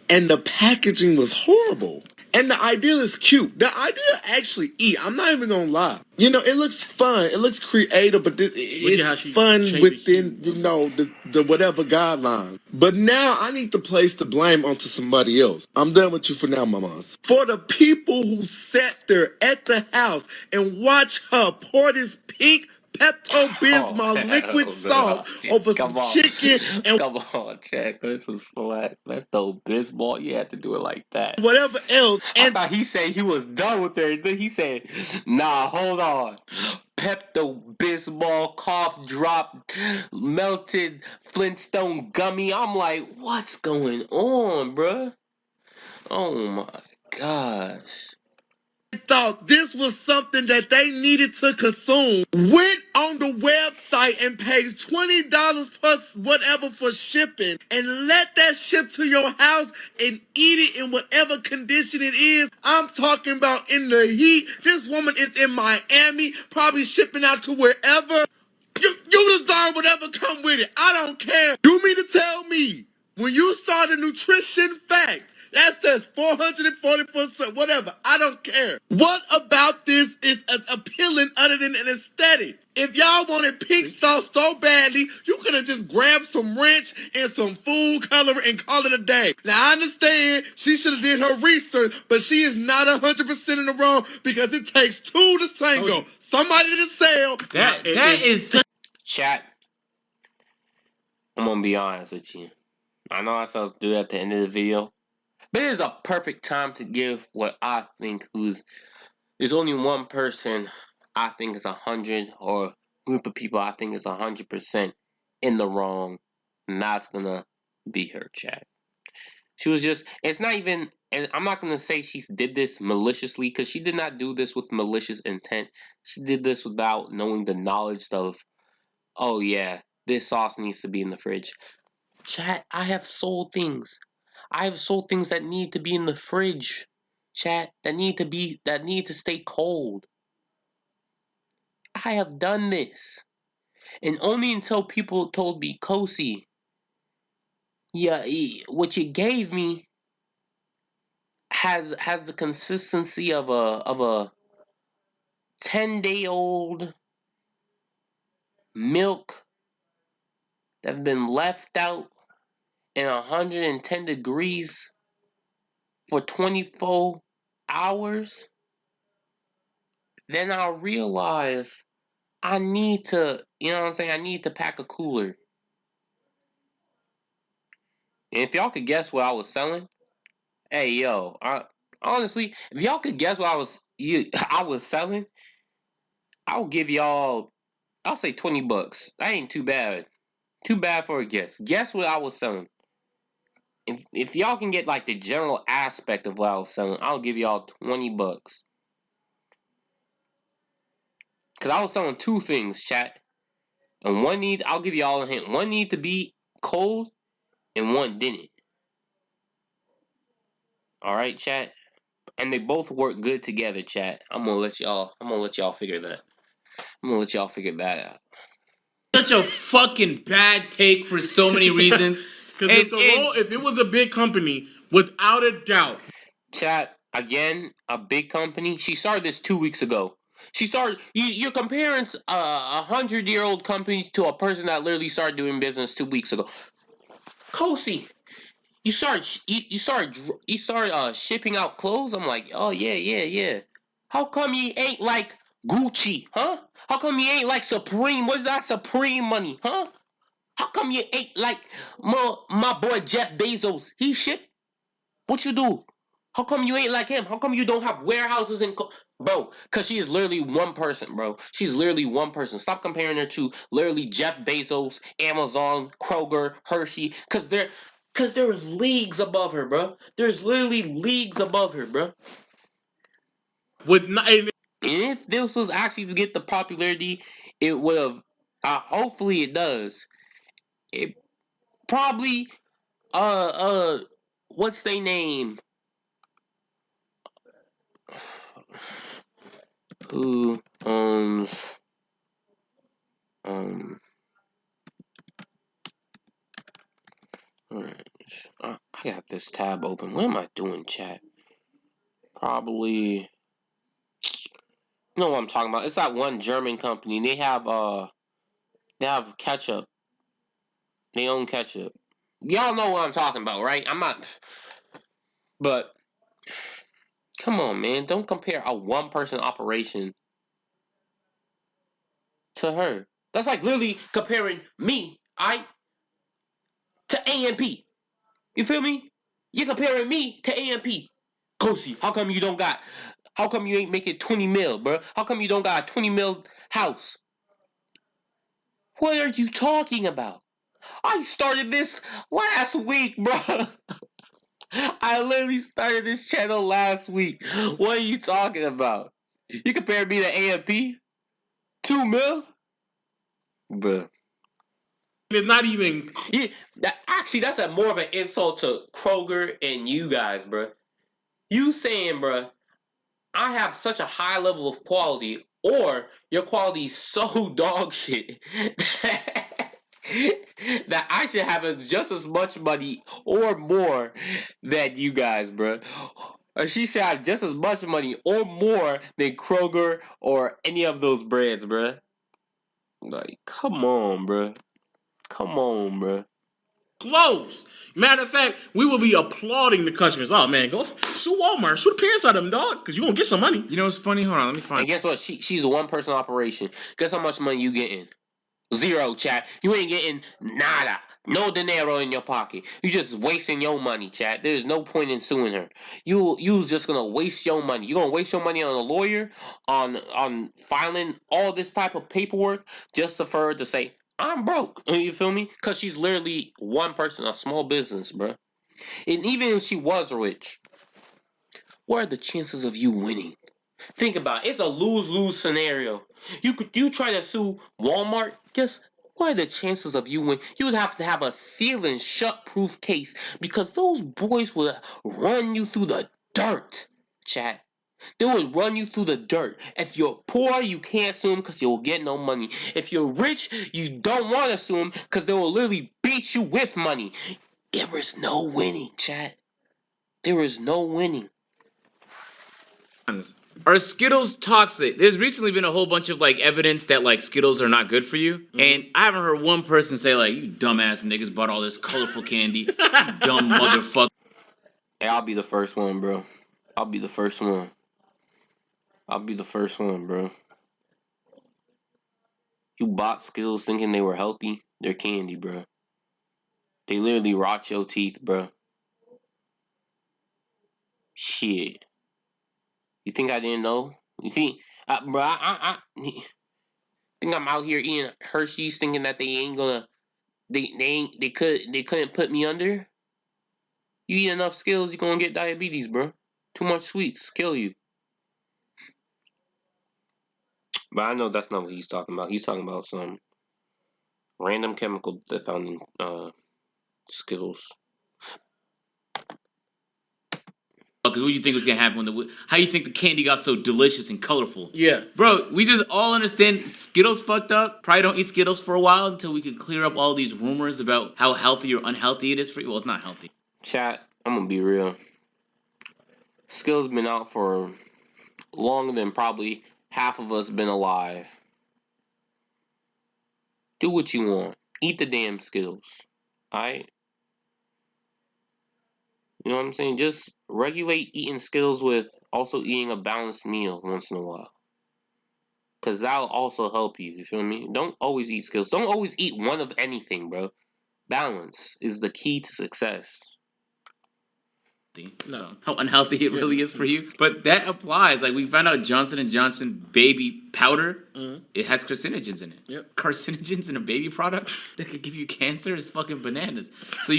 And the packaging was horrible. And the idea is cute. The idea actually I'm not even gonna lie. You know, it looks fun. It looks creative, but it's fun within, you know, the whatever guidelines. But now I need to place the blame onto somebody else. I'm done with you for now, mamas. For the people who sat there at the house and watched her pour this pink Pepto-Bismol liquid sauce over some chicken and Come on, Chad. This was slack. Pepto-Bismol. You had to do it like that. whatever else. I And thought he said he was done with everything. He said, nah, hold on. Pepto-Bismol, cough drop, melted Flintstone gummy. I'm like, what's going on, bruh? Oh my gosh. thought this was something that they needed to consume, went on the website and paid $20 plus whatever for shipping, and let that ship to your house and eat it in whatever condition it is. I'm talking about in the heat. This woman is in Miami, probably shipping out to wherever. You deserve whatever come with it. I don't care. You mean to tell me when you saw the nutrition facts, that says 440%, whatever. I don't care. What about this is as appealing other than an aesthetic? If y'all wanted pink sauce so badly, you could have just grabbed some ranch and some food coloring and call it a day. Now, I understand she should have did her research, but she is not 100% in the wrong because it takes two to tango. Somebody to sell. That is such Chat. I'm gonna be honest with you. I know I supposed to do it at the end of the video, but it is a perfect time to give what I think there's only one person I think is 100, or a group of people I think is 100% in the wrong, and that's gonna be her, chat. She was just, it's not even, and I'm not gonna say she did this maliciously, because she did not do this with malicious intent. She did this without knowing the knowledge of, oh yeah, this sauce needs to be in the fridge. Chat, I have sold things. I have sold things that need to be in the fridge. Chat, that need to stay cold. I have done this. And only until people told me, Kosi, yeah, what you gave me has the consistency of a 10-day-old milk that's been left out in 110 degrees for 24 hours. Then I'll realize I need to, you know what I'm saying? I need to pack a cooler. And if y'all could guess what I was selling, hey yo, honestly, if y'all could guess what I was selling, I'll give y'all, I'll say $20. That ain't too bad. Too bad for a guess. Guess what I was selling. If y'all can get like the general aspect of what I was selling, I'll give y'all $20. Cause I was selling two things, chat. And I'll give y'all a hint. One need to be cold and one didn't. Alright, chat? And they both work good together, chat. I'm gonna let y'all figure that. I'm gonna let y'all figure that out. such a fucking bad take for so many reasons. Because if it was a big company, without a doubt. Chat, again, a big company. She started this 2 weeks ago. You're comparing a 100-year-old company to a person that literally started doing business 2 weeks ago. Kosi, you started shipping out clothes. I'm like, oh yeah. How come you ain't like Gucci, huh? How come you ain't like Supreme? What's that Supreme money, huh? How come you ain't like my boy Jeff Bezos? He ship. What you do? How come you ain't like him? How come you don't have warehouses in bro? Cause she is literally one person, bro. She's literally one person. Stop comparing her to literally Jeff Bezos, Amazon, Kroger, Hershey. Cause they're leagues above her, bro. There's literally leagues above her, bro. And if this was actually to get the popularity, it would have. Hopefully, it does. It probably. What's their name? Who owns alright. I got this tab open. What am I doing, chat? Probably, you know what I'm talking about. It's that one German company. They have ketchup. They own ketchup. Y'all know what I'm talking about, right? I'm not, but come on, man. Don't compare a one-person operation to her. That's like literally comparing me, to AMP. You feel me? You're comparing me to AMP. Kosi, how come you don't got? How come you ain't making 20 mil, bro? How come you don't got a 20 mil house? What are you talking about? I started this last week, bro. I literally started this channel last week. What are you talking about? You compare me to AMP? 2 mil? Bruh. It's not even. Yeah, that's a more of an insult to Kroger and you guys, bruh. You saying, bruh, I have such a high level of quality, or your quality is so dog shit that I should have just as much money or more than you guys, bruh. Or she should have just as much money or more than Kroger or any of those brands, bruh. Like, come on, bruh. Come on, bruh. Clothes. Matter of fact, we will be applauding the customers. Oh man, go sue Walmart, sue the pants out of them, dog, because you gonna get some money. You know what's funny? Hold on, let me find. And guess what? She's a one-person operation. Guess how much money you getting? Zero, chat. You ain't getting nada. No dinero in your pocket. You just wasting your money, chat. There's no point in suing her. You just gonna waste your money. You gonna waste your money on a lawyer, on filing all this type of paperwork just for her to say, I'm broke. You feel me? Because she's literally one person, a small business, bro. And even if she was rich, what are the chances of you winning? Think about it. It's a lose-lose scenario. You try to sue Walmart. Guess what are the chances of you win? You would have to have a sealed shut-proof case because those boys will run you through the dirt, chat. They would run you through the dirt. If you're poor, you can't sue them because you'll get no money. If you're rich, you don't want to sue them because they will literally beat you with money. There is no winning, chat. There is no winning. Are Skittles toxic? There's recently been a whole bunch of like evidence that like Skittles are not good for you, and I haven't heard one person say like, "You dumbass niggas bought all this colorful candy, you dumb motherfucker." Hey, I'll be the first one, bro. I'll be the first one. Bro. You bought Skittles thinking they were healthy. They're candy, bro. They literally rot your teeth, bro. Shit. You think I didn't know? You think, bro? I think I'm out here eating Hershey's, thinking that they ain't gonna, they couldn't put me under. You eat enough Skittles, you're gonna get diabetes, bro. Too much sweets kill you. But I know that's not what he's talking about. He's talking about some random chemical they found in Skittles. Because what do you think was gonna happen when how you think the candy got so delicious and colorful? Yeah, bro, we just all understand Skittles fucked up. Probably don't eat Skittles for a while until we can clear up all these rumors about how healthy or unhealthy it is for you. Well, it's not healthy. Chat, I'm gonna be real. Skittles been out for longer than probably half of us been alive. Do what you want. Eat the damn Skittles. Alright? You know what I'm saying? Just regulate eating Skittles with also eating a balanced meal once in a while. Because that'll also help you. You feel me? Don't always eat Skittles. Don't always eat one of anything, bro. Balance is the key to success. No. So how unhealthy it really is for you. But that applies. Like we found out Johnson & Johnson baby powder, it has carcinogens in it. Yep. Carcinogens in a baby product that could give you cancer is fucking bananas. So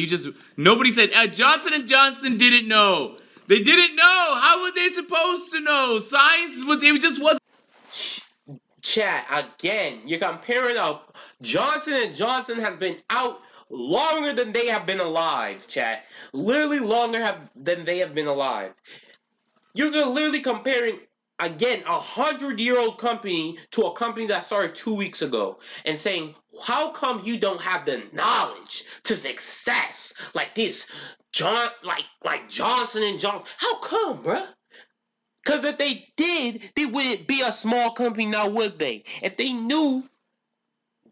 nobody said, Johnson & Johnson didn't know. They didn't know. How were they supposed to know? It just wasn't. Chat, again, you're comparing up. Johnson & Johnson has been out longer than they have been alive, chat. Literally longer than they have been alive. You're literally comparing, again, 100-year-old company to a company that started 2 weeks ago and saying, how come you don't have the knowledge to success like this? Like Johnson & Johnson. How come, bruh? Because if they did, they wouldn't be a small company now, would they? If they knew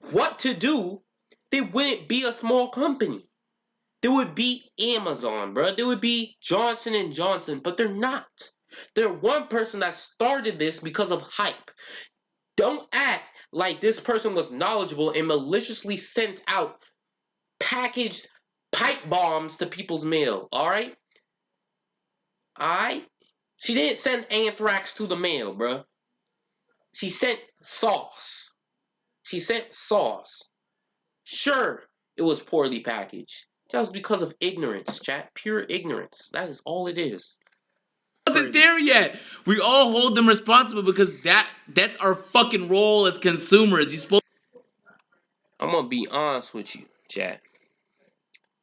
what to do, they wouldn't be a small company. There would be Amazon, bro. There would be Johnson & Johnson, but they're not. They're one person that started this because of hype. Don't act like this person was knowledgeable and maliciously sent out packaged pipe bombs to people's mail. All right? She didn't send anthrax to the mail, bruh. She sent sauce. Sure, it was poorly packaged. That was because of ignorance, chat. Pure ignorance. That is all it is. Wasn't there yet. We all hold them responsible because that's our fucking role as consumers. I'm gonna be honest with you, chat.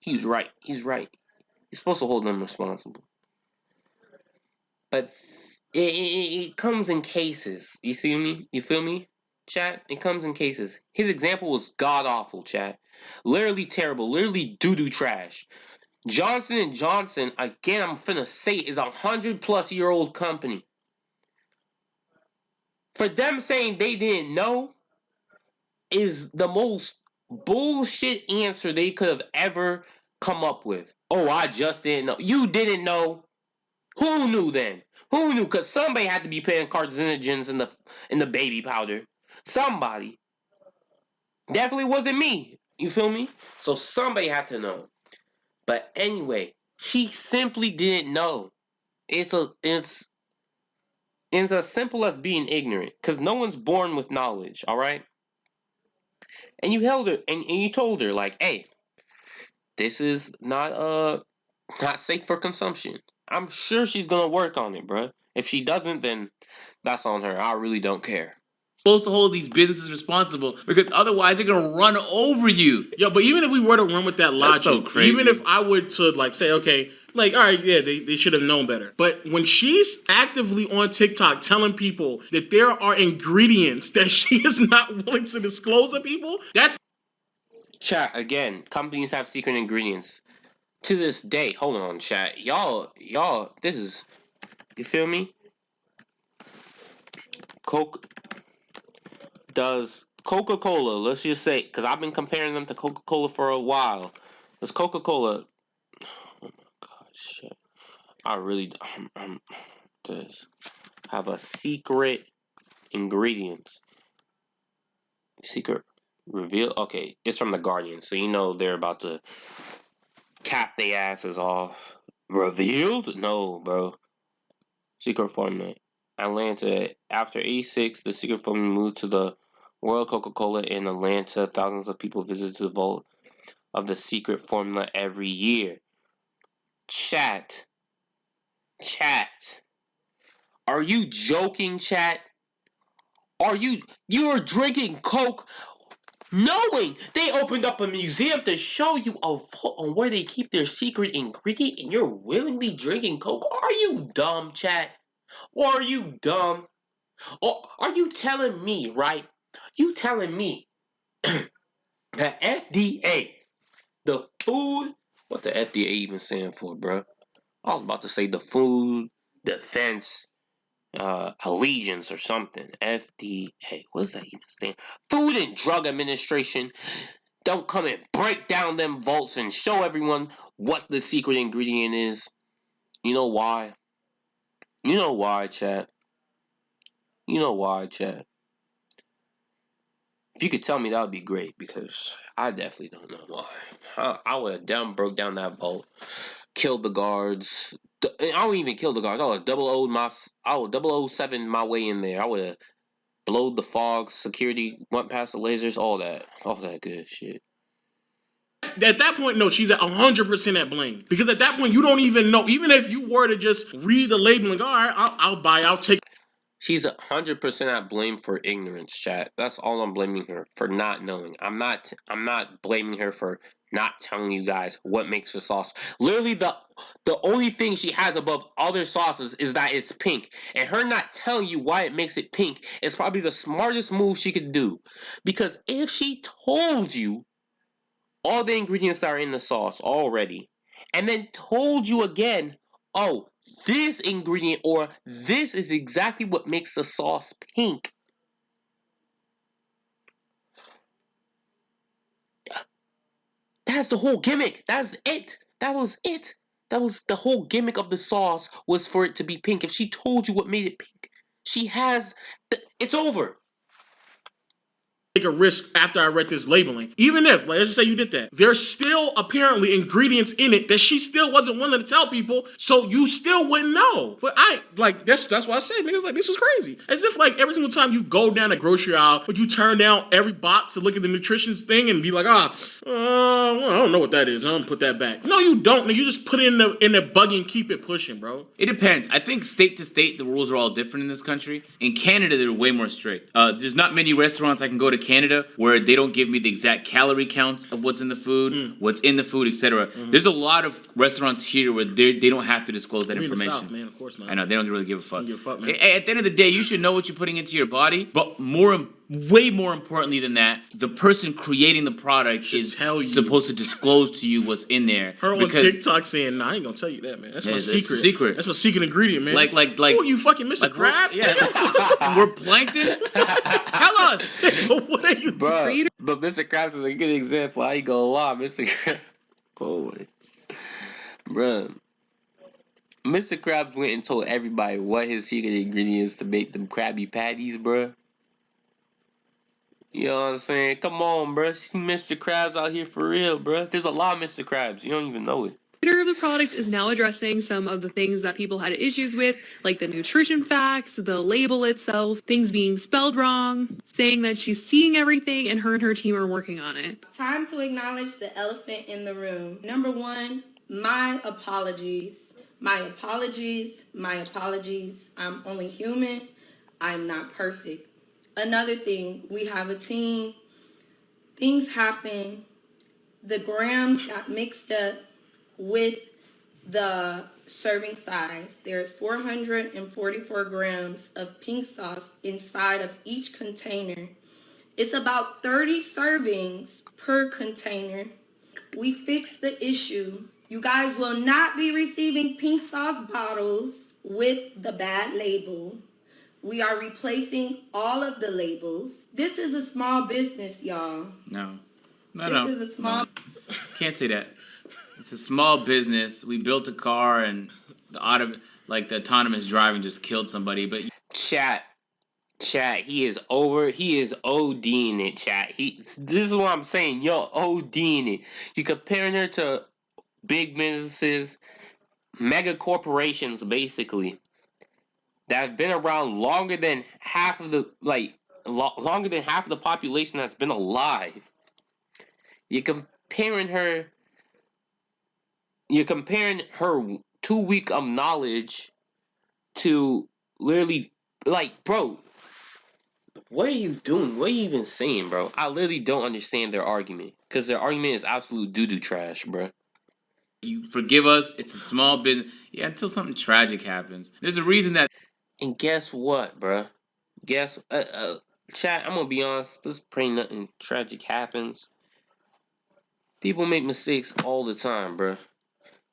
He's right. You're supposed to hold them responsible. But it comes in cases. You see me? You feel me? Chat, it comes in cases. His example was god awful, chat. Literally terrible. Literally doo-doo trash. Johnson & Johnson, again, I'm finna say, is 100-plus-year-old company. For them saying they didn't know is the most bullshit answer they could have ever come up with. Oh, I just didn't know. You didn't know. Who knew then? Who knew? Because somebody had to be putting carcinogens in the baby powder. Somebody. Definitely wasn't me. You feel me? So somebody had to know. But anyway, she simply didn't know. It's as simple as being ignorant. Because no one's born with knowledge, alright? And you held her and you told her, like, hey, this is not safe for consumption. I'm sure she's gonna work on it, bruh. If she doesn't, then that's on her. I really don't care. Supposed to hold these businesses responsible because otherwise they're gonna run over you. Yo, but even if we were to run with that logic, so crazy. even if I would to like say, okay, like, all right, yeah, they should have known better. But when she's actively on TikTok telling people that there are ingredients that she is not willing to disclose to people, that's Chat, again, companies have secret ingredients. To this day, hold on, chat. Y'all, this is, you feel me? Does Coca-Cola, let's just say, because I've been comparing them to Coca-Cola for a while. Does Coca-Cola, oh my god, shit. I really, does have a secret ingredients. Secret reveal? Okay, it's from The Guardian, so you know they're about to cap their asses off. Revealed? No, bro. Secret formula. Atlanta. After 86, the secret formula moved to the World Coca-Cola in Atlanta. Thousands of people visited the vault of the secret formula every year. Chat. Are you joking, chat? You're drinking Coke knowing they opened up a museum to show you a vault on where they keep their secret ingredient and you're willingly drinking Coke? Are you dumb, chat? Or are you dumb? Or are you telling me, right? You telling me the FDA, the food, what the FDA even stand for, bro? I was about to say the Food Defense Allegiance or something. FDA, what does that even stand? Food and Drug Administration. Don't come and break down them vaults and show everyone what the secret ingredient is. You know why? You know why, chat? You know why, chat? If you could tell me, that would be great, because I definitely don't know why. I would have broke down that vault, killed the guards. I don't even kill the guards. I would 007 my way in there. I would have blowed the fog, security, went past the lasers, all that good shit. at that point, no, she's at 100% at blame. Because at that point, you don't even know. Even if you were to just read the label and go, all right, I'll take. She's 100% at blame for ignorance, chat. That's all I'm blaming her for, not knowing. I'm not blaming her for not telling you guys what makes her sauce. Literally, the only thing she has above other sauces is that it's pink. And her not telling you why it makes it pink is probably the smartest move she could do. Because if she told you all the ingredients that are in the sauce already, and then told you again, oh, this ingredient or this is exactly what makes the sauce pink. That's the whole gimmick. That's it. That was it. That was the whole gimmick of the sauce, was for it to be pink. If she told you what made it pink, it's over. take a risk after I read this labeling. Even if, like, let's just say you did that, there's still apparently ingredients in it that she still wasn't willing to tell people, so you still wouldn't know. But that's why I say, niggas, like, this is crazy. As if, like, every single time you go down a grocery aisle, but you turn down every box to look at the nutrition thing and be like, well, I don't know what that is. I'm gonna put that back. No, you don't. You just put it in the buggy and keep it pushing, bro. It depends. I think state to state, the rules are all different in this country. In Canada, they're way more strict. There's not many restaurants I can go to Canada where they don't give me the exact calorie count of what's in the food, what's in the food, etc. There's a lot of restaurants here where they don't have to disclose that information. In the South, man, of course not. I know, they don't really give a fuck. Don't give a fuck, man. At the end of the day, you should know what you're putting into your body, but way more importantly than that, the person creating the product is supposed to disclose to you what's in there. Her on TikTok saying, "Nah, I ain't gonna tell you that, man. That's my secret. That's my secret ingredient, man." Like, oh, you fucking Mr. Krabs? Yeah. We're plankton. Tell us. What are you doing? But Mr. Krabs is a good example. I ain't gonna lie, Mr. Krabs. Holy, bruh. Mr. Krabs went and told everybody what his secret ingredients to make them Krabby Patties, bruh. You know what I'm saying? Come on, bruh. Mr. Krabs out here for real, bruh. There's a lot of Mr. Krabs. You don't even know it. The creator of the product is now addressing some of the things that people had issues with, like the nutrition facts, the label itself, things being spelled wrong, saying that she's seeing everything and her team are working on it. Time to acknowledge the elephant in the room. Number one, my apologies. My apologies. My apologies. I'm only human. I'm not perfect. Another thing, we have a team. Things happen. The grams got mixed up with the serving size. There's 444 grams of pink sauce inside of each container. It's about 30 servings per container. We fixed the issue. You guys will not be receiving pink sauce bottles with the bad label. We are replacing all of the labels. This is a small business, y'all. No. This is a small... Can't say that. It's a small business. We built a car and the autonomous driving just killed somebody. But Chat, he is ODing it, chat. This is what I'm saying. Yo, ODing it. You're comparing her to big businesses, mega corporations, basically, that have been around longer than half of the population that's been alive. You're comparing her 2 weeks of knowledge to literally, like, bro, what are you doing? What are you even saying, bro? I literally don't understand their argument, because their argument is absolute doo-doo trash, bro. You forgive us. It's a small business. Yeah, until something tragic happens. There's a reason that. And guess what, bro? Chat, I'm gonna be honest. Let's pray nothing tragic happens. People make mistakes all the time, bro.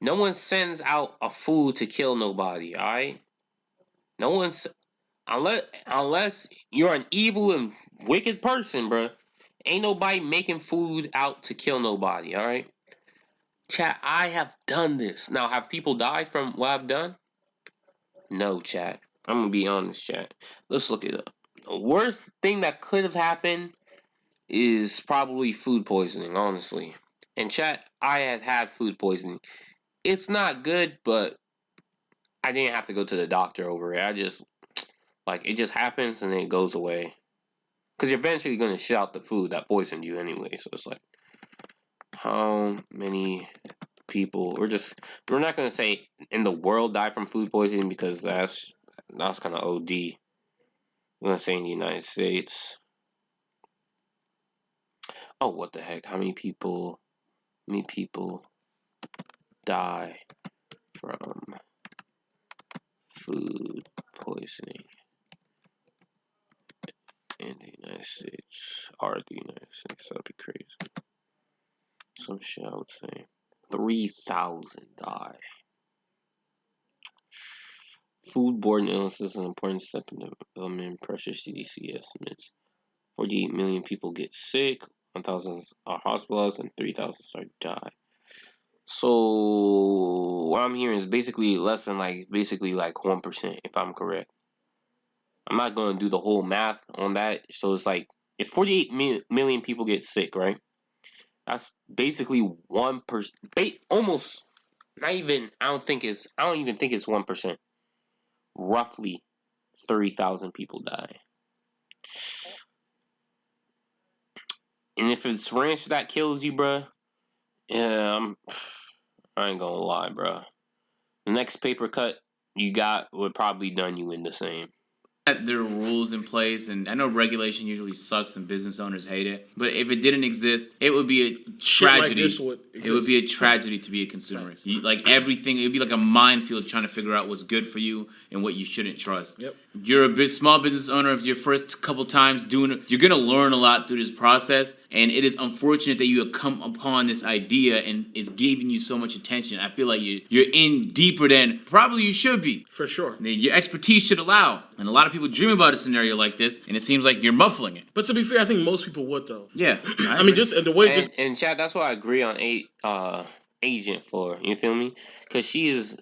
No one sends out a food to kill nobody, alright? No one's... Unless you're an evil and wicked person, bro. Ain't nobody making food out to kill nobody, alright? Chat, I have done this. Now, have people died from what I've done? No, chat. I'm gonna be honest, chat. Let's look it up. The worst thing that could have happened is probably food poisoning, honestly. And chat, I had food poisoning. It's not good, but I didn't have to go to the doctor over it. It just happens and then it goes away. Because you're eventually going to shit out the food that poisoned you anyway. So it's like, how many people... We're not going to say in the world die from food poisoning, because that's kind of OD. We're going to say in the United States. Oh, what the heck? How many people die from food poisoning in the United States? Are the United States? That'd be crazy. Some shit I would say. 3,000 die. Foodborne illnesses is an important step in development. Pressure CDC estimates 48 million people get sick, 1,000 are hospitalized, and 3,000 start die. So what I'm hearing is basically less than 1%, if I'm correct. I'm not going to do the whole math on that. So it's like, if 48 million people get sick, right? That's basically 1%. Almost not even. I don't even think it's 1%. Roughly 30,000 people die. And if it's ranch that kills you, bruh, yeah, I ain't gonna lie, bruh. The next paper cut you got would probably done you in the same. There are rules in place, and I know regulation usually sucks and business owners hate it. But if it didn't exist, it would be a tragedy. It would be a tragedy to be a consumer. Like everything, it would be like a minefield trying to figure out what's good for you and what you shouldn't trust. Yep. You're a small business owner. If your first couple times doing it, you're gonna learn a lot through this process. And it is unfortunate that you have come upon this idea and it's giving you so much attention. I feel like you're in deeper than probably you should be. For sure. Your expertise should allow. And a lot of people dream about a scenario like this, and it seems like you're muffling it. But to be fair, I think most people would, though. Yeah. I mean, just the way... And Chad, that's what I agree on Agent for. You feel me? Because she is...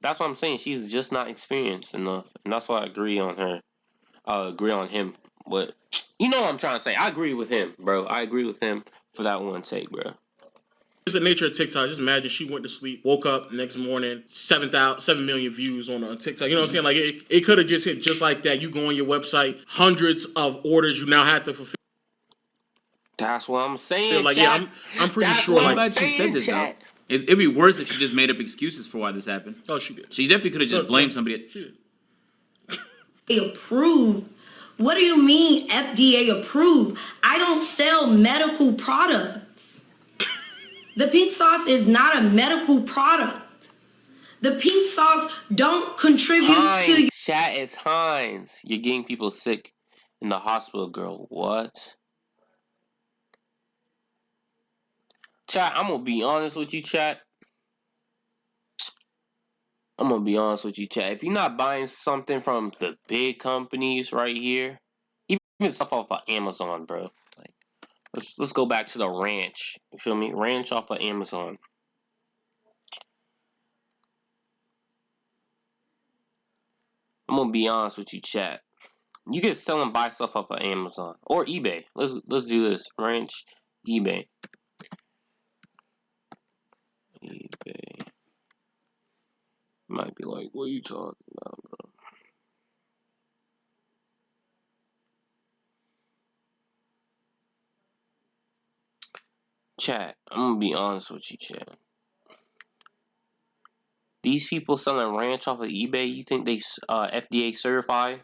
that's what I'm saying. She's just not experienced enough. And that's why I agree on her. Agree on him. But, you know what I'm trying to say. I agree with him, bro. I agree with him for that one take, bro. It's the nature of TikTok. Just imagine she went to sleep, woke up next morning, 7 million views on a TikTok. You know what I'm saying? Like, it could have just hit just like that. You go on your website, hundreds of orders you now have to fulfill. That's what I'm saying, like, Chad. yeah, I'm pretty That's sure. what Like, I'm glad she said this, though. It'd be worse if she just made up excuses for why this happened. Oh, she did. She definitely could have just blamed somebody. She did. Approved? What do you mean FDA approved? I don't sell medical products. The pink sauce is not a medical product. The pink sauce don't contribute to... Chat, it's Heinz. You're getting people sick in the hospital, girl. What? Chat, I'm going to be honest with you, chat. I'm going to be honest with you, chat. If you're not buying something from the big companies right here, even stuff off of Amazon, bro. Like, let's go back to the ranch. You feel me? Ranch off of Amazon. I'm gonna be honest with you, chat. You can sell and buy stuff off of Amazon or eBay. Let's do this. Ranch, eBay. eBay. Might be like, what are you talking about, bro? Chat, I'm gonna be honest with you, chat. These people selling ranch off of eBay, you think they FDA certified?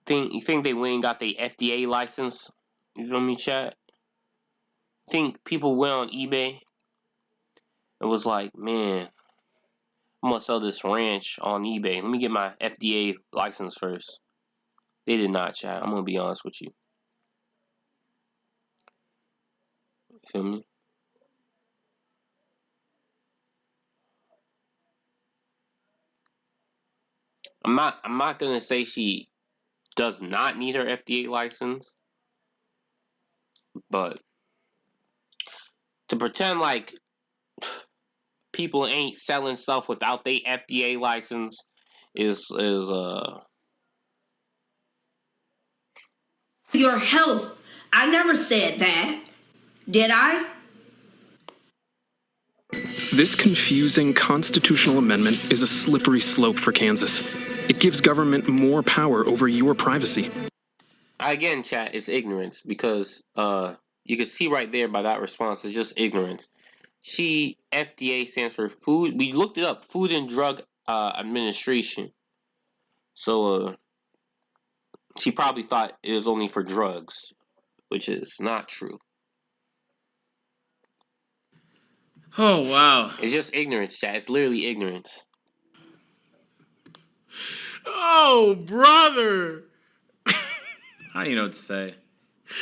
You think they went and got the FDA license? You feel me, chat? Think people went on eBay and was like, man, I'm gonna sell this ranch on eBay. Let me get my FDA license first. They did not, chat. I'm gonna be honest with you. You feel me? I'm not gonna say she does not need her FDA license, but to pretend like people ain't selling stuff without their FDA license is your health. I never said that. Did I? This confusing constitutional amendment is a slippery slope for Kansas. It gives government more power over your privacy. Again, chat, it's ignorance because you can see right there by that response, it's just ignorance. FDA stands for Food. We looked it up, Food and Drug Administration. So she probably thought it was only for drugs, which is not true. Oh, wow. It's just ignorance, chat. It's literally ignorance. Oh, brother. I don't even know what to say.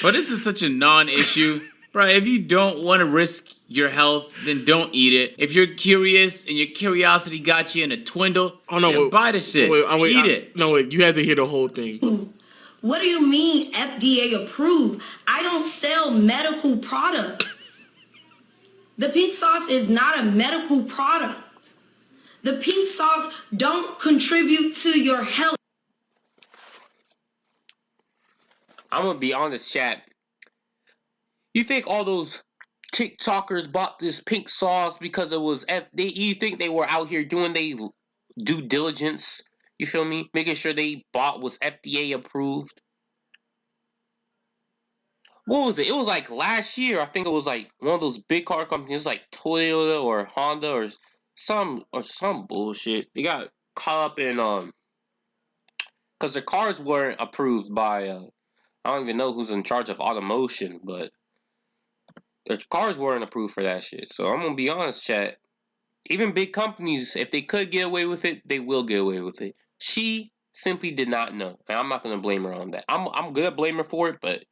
But this is such a non-issue. Bro, if you don't want to risk your health, then don't eat it. If you're curious and your curiosity got you in a twindle, then buy the shit. Eat it. No, wait. You had to hear the whole thing. What do you mean FDA approved? I don't sell medical products. The pink sauce is not a medical product. The pink sauce don't contribute to your health. I'm gonna be honest, chat. You think all those TikTokers bought this pink sauce because it was you think they were out here doing their due diligence? You feel me? Making sure they bought was FDA approved. What was it? It was like last year. I think it was like one of those big car companies, like Toyota or Honda or some bullshit. They got caught up in because their cars weren't approved by I don't even know who's in charge of automotion, but their cars weren't approved for that shit. So I'm gonna be honest, chat. Even big companies, if they could get away with it, they will get away with it. She simply did not know, and I'm not gonna blame her on that. I'm gonna blame her for it, but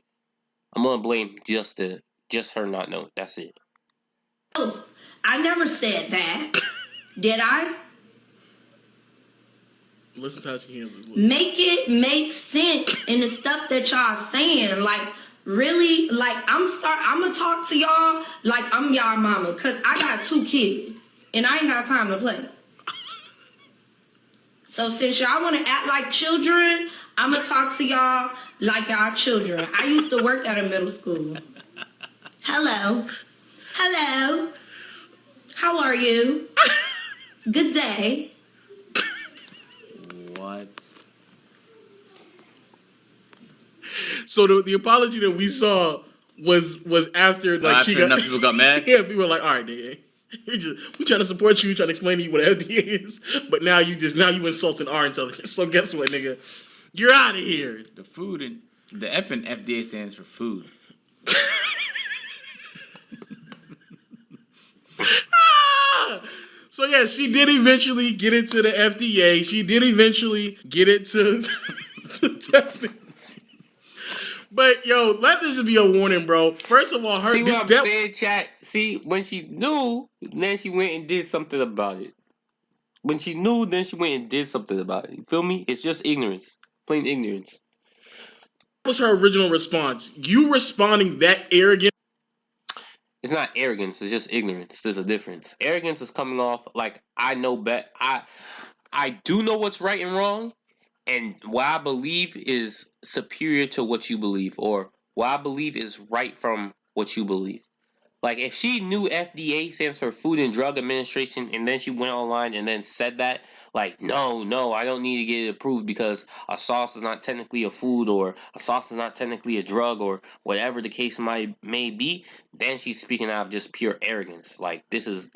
I'm gonna blame just her not knowing. That's it. Oh, I never said that. Did I? Listen to how she handles it. Make it make sense in the stuff that y'all saying. Like, really, like, I'm gonna talk to y'all like I'm y'all mama, because I got 2 kids, and I ain't got time to play. So since y'all want to act like children, I'm gonna talk to y'all like y'all children. I used to work at a middle school. Hello. Hello. How are you? Good day. What? So the apology that we saw was after like after enough people got mad. Yeah, people were like, all right, nigga, we trying to support you, trying to explain to you what FDA is, but now you insulting our intelligence. So guess what, nigga, you're out of here. The food and the F in FDA stands for food. So yeah, she did eventually get it to the FDA. She did eventually get it to testing. But yo, let this be a warning, bro. First of all, See what I'm saying, chat? See, when she knew, then she went and did something about it. When she knew, then she went and did something about it. You feel me? It's just ignorance. Plain ignorance. What was her original response? You responding that arrogant? It's not arrogance, it's just ignorance. There's a difference. Arrogance is coming off like I know better. I do know what's right and wrong, and what I believe is superior to what you believe, or what I believe is right from what you believe. Like, if she knew FDA stands for Food and Drug Administration, and then she went online and then said that, like, no, I don't need to get it approved because a sauce is not technically a food, or a sauce is not technically a drug, or whatever the case may be, then she's speaking out of just pure arrogance. Like, this is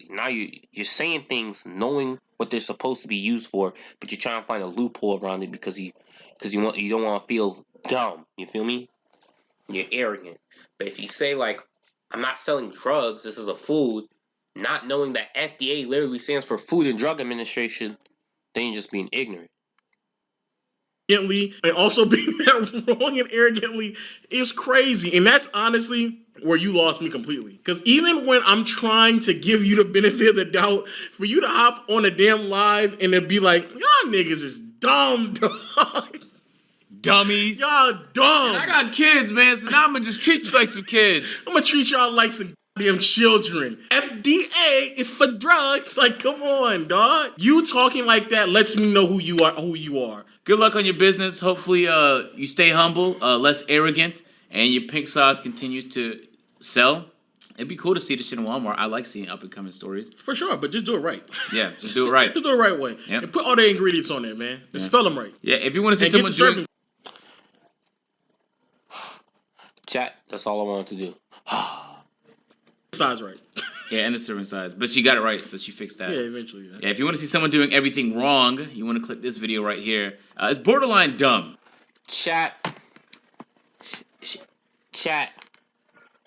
now you're saying things knowing what they're supposed to be used for, but you're trying to find a loophole around it because you don't want to feel dumb. You feel me? You're arrogant. But if you say, like, I'm not selling drugs, this is a food, not knowing that FDA literally stands for Food and Drug Administration, then you're just being ignorant. And also being that wrong and arrogantly is crazy. And that's honestly where you lost me completely. Because even when I'm trying to give you the benefit of the doubt, for you to hop on a damn live and then be like, y'all niggas is dumb, dog. Dummies. Y'all dumb. And I got kids, man, so now I'm gonna just treat you like some kids. I'm gonna treat y'all like some goddamn children. FDA is for drugs. Like, come on, dog. You talking like that lets me know who you are. Good luck on your business. Hopefully, you stay humble, less arrogant, and your pink sauce continues to sell. It'd be cool to see this shit in Walmart. I like seeing up-and-coming stories. For sure, but just do it right. Yeah, just do it right. Just do it the right way. Yep. And put all the ingredients on there, man. And spell them right. Yeah, if you want to see someone doing... Chat, that's all I wanted to do. Size right. Yeah, and the serving size. But she got it right, so she fixed that. Yeah, eventually. Yeah, if you want to see someone doing everything wrong, you want to click this video right here. It's borderline dumb. Chat,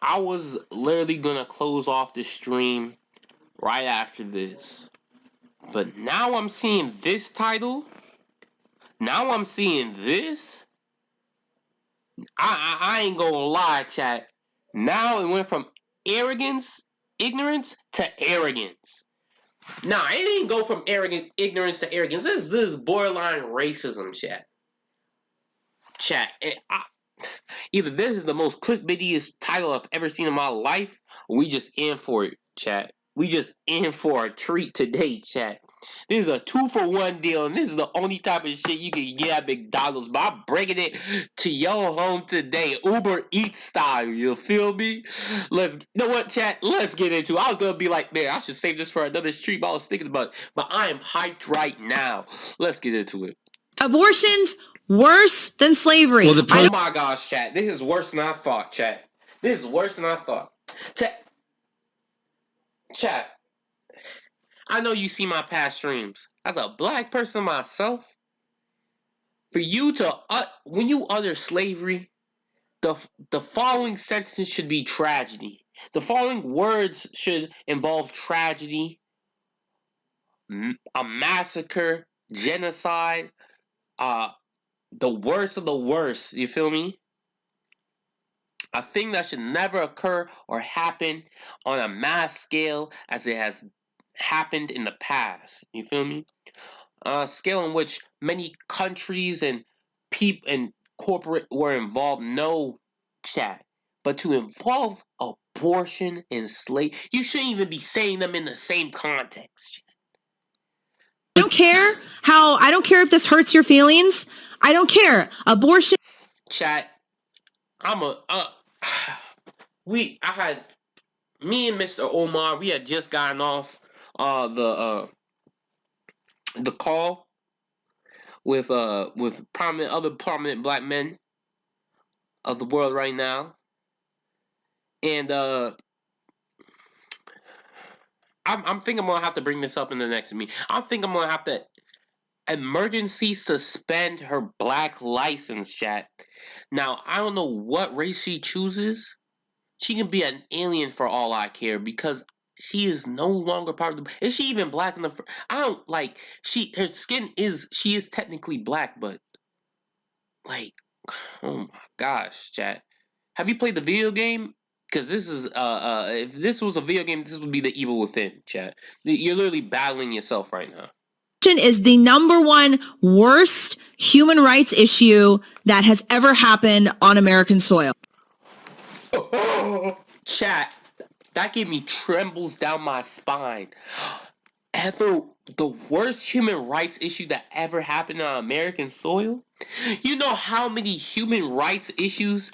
I was literally going to close off the stream right after this. But now I'm seeing this title. Now I'm seeing this. I ain't gonna lie, chat. Now it went from ignorance to arrogance. Nah, it didn't go from ignorance to arrogance. This is borderline racism, chat. Either this is the most clickbaitiest title I've ever seen in my life, or we just in for it, chat. We just in for a treat today, chat. This is a 2-for-1 deal, and this is the only type of shit you can get at McDonald's. But I'm bringing it to your home today, Uber Eats style. You feel me? You know what, chat? Let's get into it. I was gonna be like, man, I should save this for another stream. I was thinking about it, but I am hyped right now. Let's get into it. Abortion's worse than slavery. Well, oh my gosh, chat. This is worse than I thought, chat. This is worse than I thought. Chat. I know you see my past streams. As a black person myself, for you to, when you utter slavery, the following sentence should be tragedy. The following words should involve tragedy, a massacre, genocide, the worst of the worst. You feel me? A thing that should never occur or happen on a mass scale as it has happened in the past. You feel me? A scale in which many countries and people and corporate were involved. No, chat. But to involve abortion and slave, you shouldn't even be saying them in the same context. I don't care if this hurts your feelings. I don't care. Abortion. Chat. Me and Mr. Omar, we had just gotten off the call with other prominent black men of the world right now, and I'm thinking I'm gonna have to bring this up in the next meeting. I think I'm gonna have to emergency suspend her black license, chat. Now I don't know what race she chooses. She can be an alien for all I care because she is no longer part of the. Is she even black in the? I don't like. Her skin is. She is technically black, but like, oh my gosh, chat. Have you played the video game? Because this is if this was a video game, this would be the evil within, chat. You're literally battling yourself right now. Is the number one worst human rights issue that has ever happened on American soil. Chat, that gave me trembles down my spine. The worst human rights issue that ever happened on American soil? You know how many human rights issues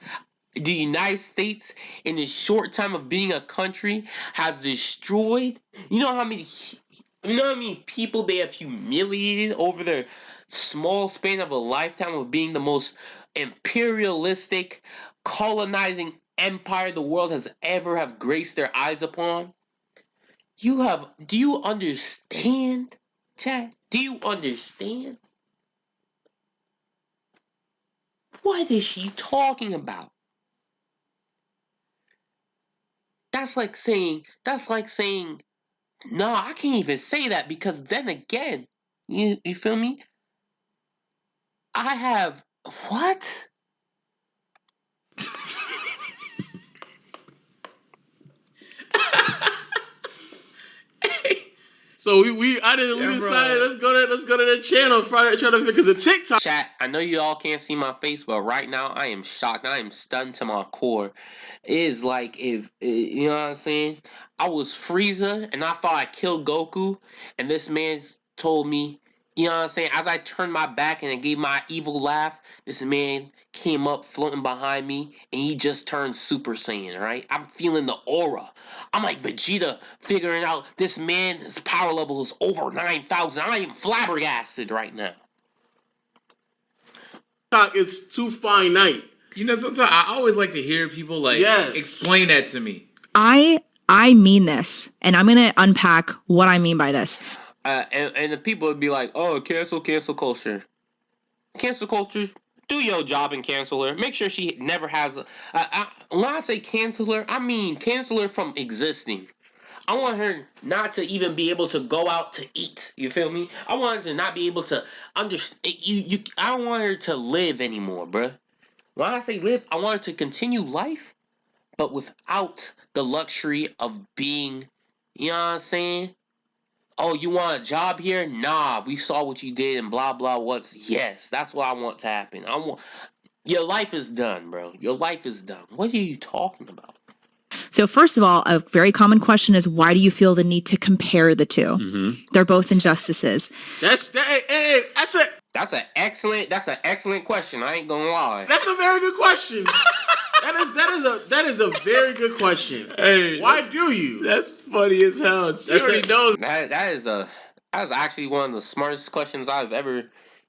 the United States, in the short time of being a country, has destroyed? You know how many people they have humiliated over their small span of a lifetime of being the most imperialistic, colonizing empire the world has ever have graced their eyes upon? Do you understand, chat? Do you understand? What is she talking about? That's like saying, no, I can't even say that because then again, you feel me? I have, what? So we decided let's go to the channel Friday try to because the TikTok chat. I know you all can't see my face, but right now I am shocked. I am stunned to my core. It is like if you know what I'm saying. I was Frieza and I thought I killed Goku, and this man told me, you know what I'm saying. As I turned my back and I gave my evil laugh, this man came up floating behind me and he just turned Super Saiyan, right? I'm feeling the aura. I'm like Vegeta figuring out this man's power level is over 9,000. I am flabbergasted right now. It's too finite. You know, sometimes I always like to hear people explain that to me. I mean this, and I'm going to unpack what I mean by this. And the people would be like, oh, cancel culture. Cancel culture, do your job and cancel her. Make sure she never has when I say cancel her, I mean cancel her from existing. I want her not to even be able to go out to eat. You feel me? I want her to not be able to understand. I don't want her to live anymore, bruh. When I say live, I want her to continue life, but without the luxury of being, you know what I'm saying? Oh, you want a job here? Nah, we saw what you did and blah, blah, yes, that's what I want to happen. Your life is done, bro. Your life is done. What are you talking about? So first of all, a very common question is, why do you feel the need to compare the two? Mm-hmm. They're both injustices. That's an That's an excellent question. I ain't gonna lie. That's a very good question. that is a very good question. Hey, why do you? That's funny as hell. She already knows. That is actually one of the smartest questions I've ever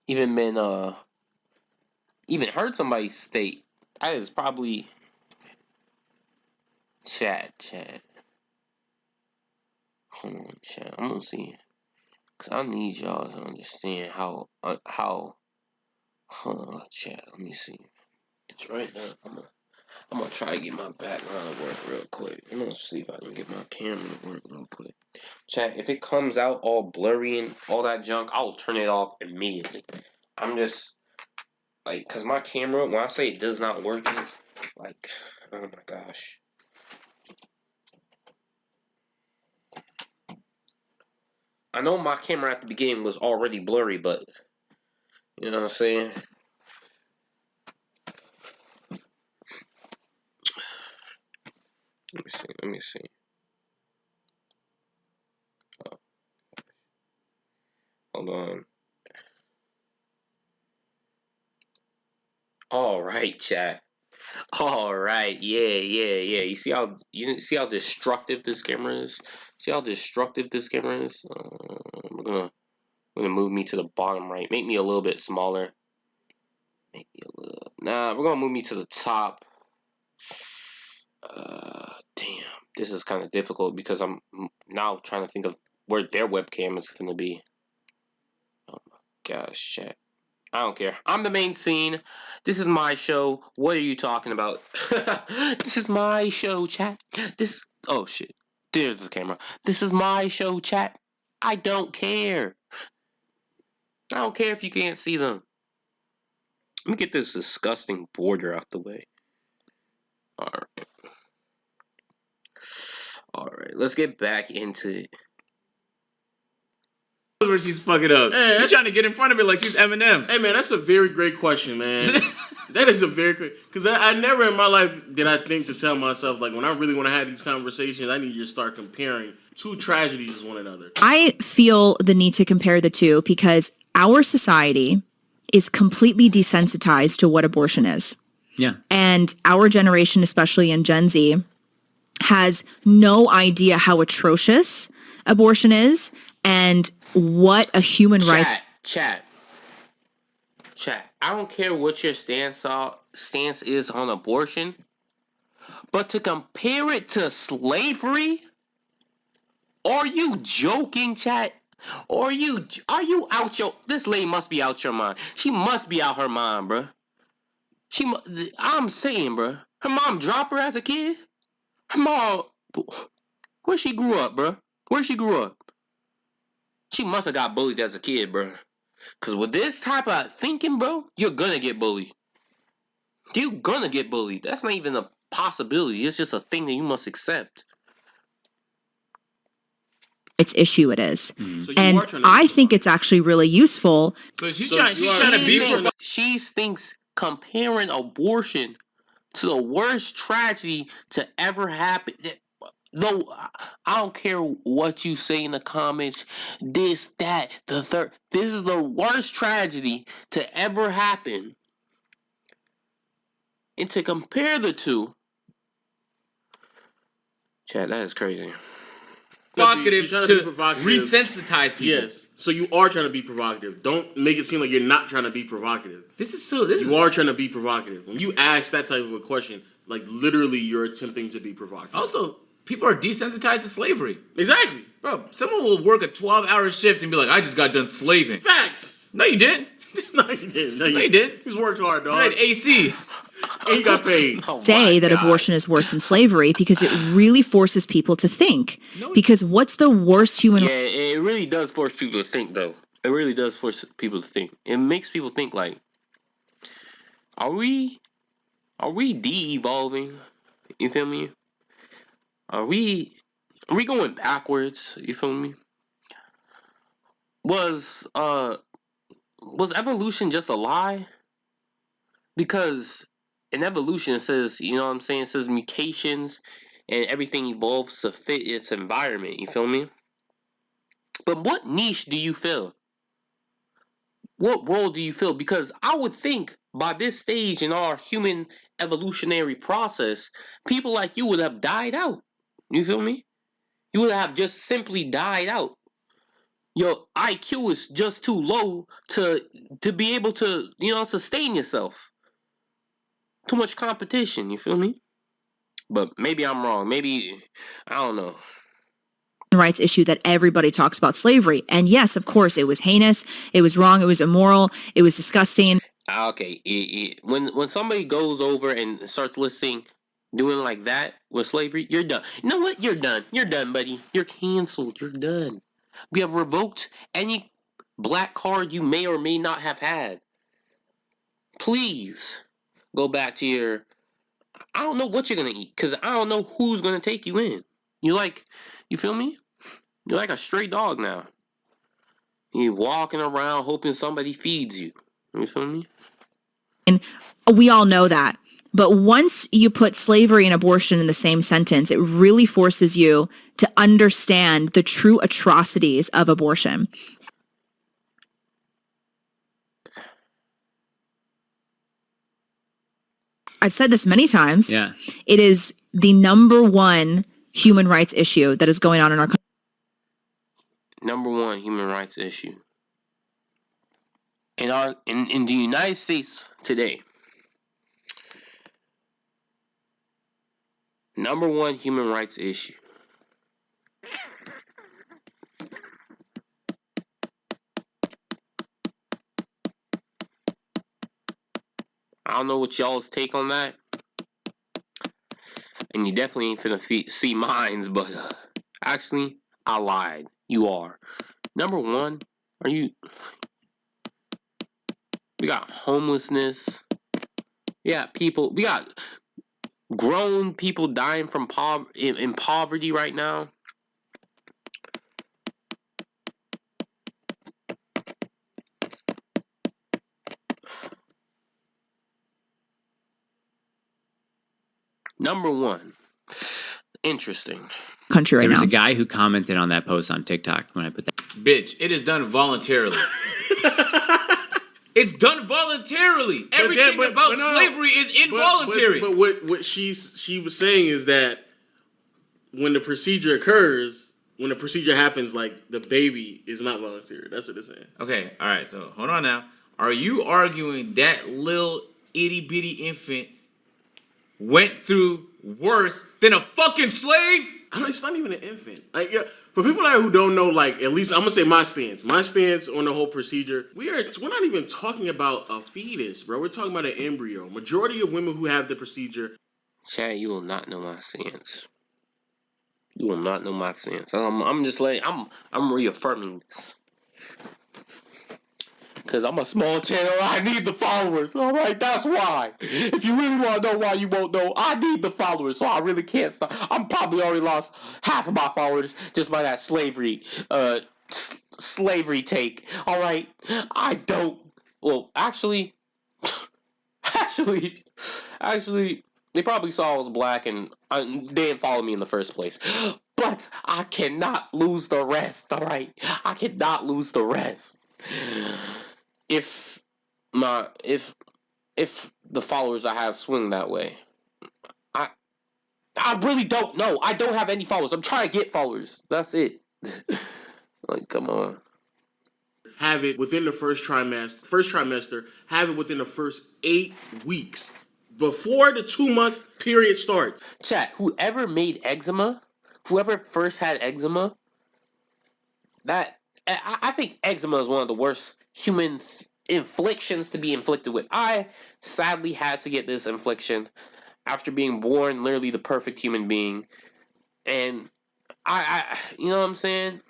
even been even heard somebody state. That is probably chat. Hold on, chat. I'm gonna see, cause I need y'all to understand how. Hold on, chat. Let me see. It's right now. I'm gonna try to get my background to work real quick. I'm gonna see if I can get my camera to work real quick. Chat, if it comes out all blurry and all that junk, I'll turn it off immediately. I'm just like, cause my camera, when I say it does not work, it's like, oh my gosh. I know my camera at the beginning was already blurry, but you know what I'm saying? Let me see. Oh, hold on. All right, chat. All right, yeah. You see how destructive this camera is? See how destructive this camera is? We're gonna move me to the bottom right. Make me a little bit smaller. Nah, we're gonna move me to the top. Damn, this is kind of difficult because I'm now trying to think of where their webcam is gonna be. Oh my gosh, chat. I don't care. I'm the main scene. This is my show. What are you talking about? This is my show, chat. Oh shit. There's the camera. This is my show, chat. I don't care. I don't care if you can't see them. Let me get this disgusting border out the way. Alright, let's get back into it. Where she's fucking up. Hey, she's trying to get in front of it like she's Eminem. Hey man, that's a very great question, man. That is a very great, because I never in my life did I think to tell myself, like, when I really want to have these conversations, I need to start comparing two tragedies with one another. I feel the need to compare the two because our society is completely desensitized to what abortion is. Yeah. And our generation, especially in Gen Z, has no idea how atrocious abortion is and what a human right. Chat. I don't care what your stance is on abortion, but to compare it to slavery? Are you joking, chat? Are you out your? This lady must be out your mind. She must be out her mind, bruh. I'm saying, bruh. Her mom dropped her as a kid. Her mom, where she grew up, bruh? Where she grew up? She must have got bullied as a kid, bruh. Cause with this type of thinking, bro, you're gonna get bullied. You're gonna get bullied. That's not even a possibility. It's just a thing that you must accept. Its issue it is. So and I think it's actually really useful. So she's trying to be. She thinks comparing abortion to the worst tragedy to ever happen. Though I don't care what you say in the comments, this, that, the third. This is the worst tragedy to ever happen. And to compare the two, chat, that is crazy. Provocative to to provocative. resensitize people. Yes. So you are trying to be provocative. Don't make it seem like you're not trying to be provocative. You are trying to be provocative. When you ask that type of a question, like literally you're attempting to be provocative. Also, people are desensitized to slavery. Exactly. Bro, someone will work a 12-hour shift and be like, I just got done slaving. Facts. No, you didn't. No, you didn't. No, you didn't. You just worked hard, dog. You had AC. And you got paid. Say that abortion is worse than slavery because it really forces people to think. Because what's the worst human? Yeah, it really does force people to think, though. It really does force people to think. It makes people think, like, are we de-evolving? You feel me? Are we going backwards? You feel me? Was evolution just a lie? Because in evolution it says, you know what I'm saying, it says mutations and everything evolves to fit its environment. You feel me? But what niche do you fill? What role do you fill? Because I would think by this stage in our human evolutionary process, people like you would have died out. You feel me? You would have just simply died out. Your IQ is just too low to be able to, sustain yourself. Too much competition, you feel me? But maybe I'm wrong. Maybe, I don't know. Rights issue that everybody talks about slavery. And yes, of course, it was heinous, it was wrong, it was immoral, it was disgusting. Okay, when somebody goes over and starts listing doing like that with slavery, you're done. You know what? You're done. You're done, buddy. You're canceled. You're done. We have revoked any black card you may or may not have had. Please go back to your... I don't know what you're going to eat, because I don't know who's going to take you in. You feel me? You're like a stray dog now. You're walking around hoping somebody feeds you. You feel me? And we all know that. But once you put slavery and abortion in the same sentence, it really forces you to understand the true atrocities of abortion. I've said this many times. Yeah. It is the number one human rights issue that is going on in our country. Number one human rights issue. In the United States today. Number one human rights issue. I don't know what y'all's take on that. And you definitely ain't finna see mines, but actually, I lied. You are. Number one, we got homelessness. We got grown people dying from in poverty right now. Number one. Interesting. Country right now. There was now. a guy who commented on that post on TikTok when I put that. Bitch, it is done voluntarily. It's done voluntarily. Everything about slavery is involuntary. But what she was saying is that when the procedure occurs, when the procedure happens, like the baby is not voluntary. That's what they're saying. Okay, all right. So hold on now. Are you arguing that little itty bitty infant went through worse than a fucking slave? I know it's not even an infant. Like, yeah, for people out there who don't know, like, at least I'm gonna say my stance. My stance on the whole procedure. We're not even talking about a fetus, bro. We're talking about an embryo. Majority of women who have the procedure. Chad, you will not know my stance. You will not know my stance. I'm just letting. I'm reaffirming this. Because I'm a small channel, I need the followers. All right, that's why. If you really want to know why you won't know, I need the followers, so I really can't stop. I'm probably already lost half of my followers just by that slavery take. All right, I don't. Well, actually, they probably saw I was black and they didn't follow me in the first place. But I cannot lose the rest. All right, I cannot lose the rest. If the followers I have swing that way, I really don't know. I don't have any followers. I'm trying to get followers. That's it. Like, come on. Have it within the first trimester. Have it within the first 8 weeks before the 2-month period starts. Chat. Whoever made eczema, whoever first had eczema, I think eczema is one of the worst human inflictions to be inflicted with. I sadly had to get this infliction after being born literally the perfect human being, and I you know what I'm saying?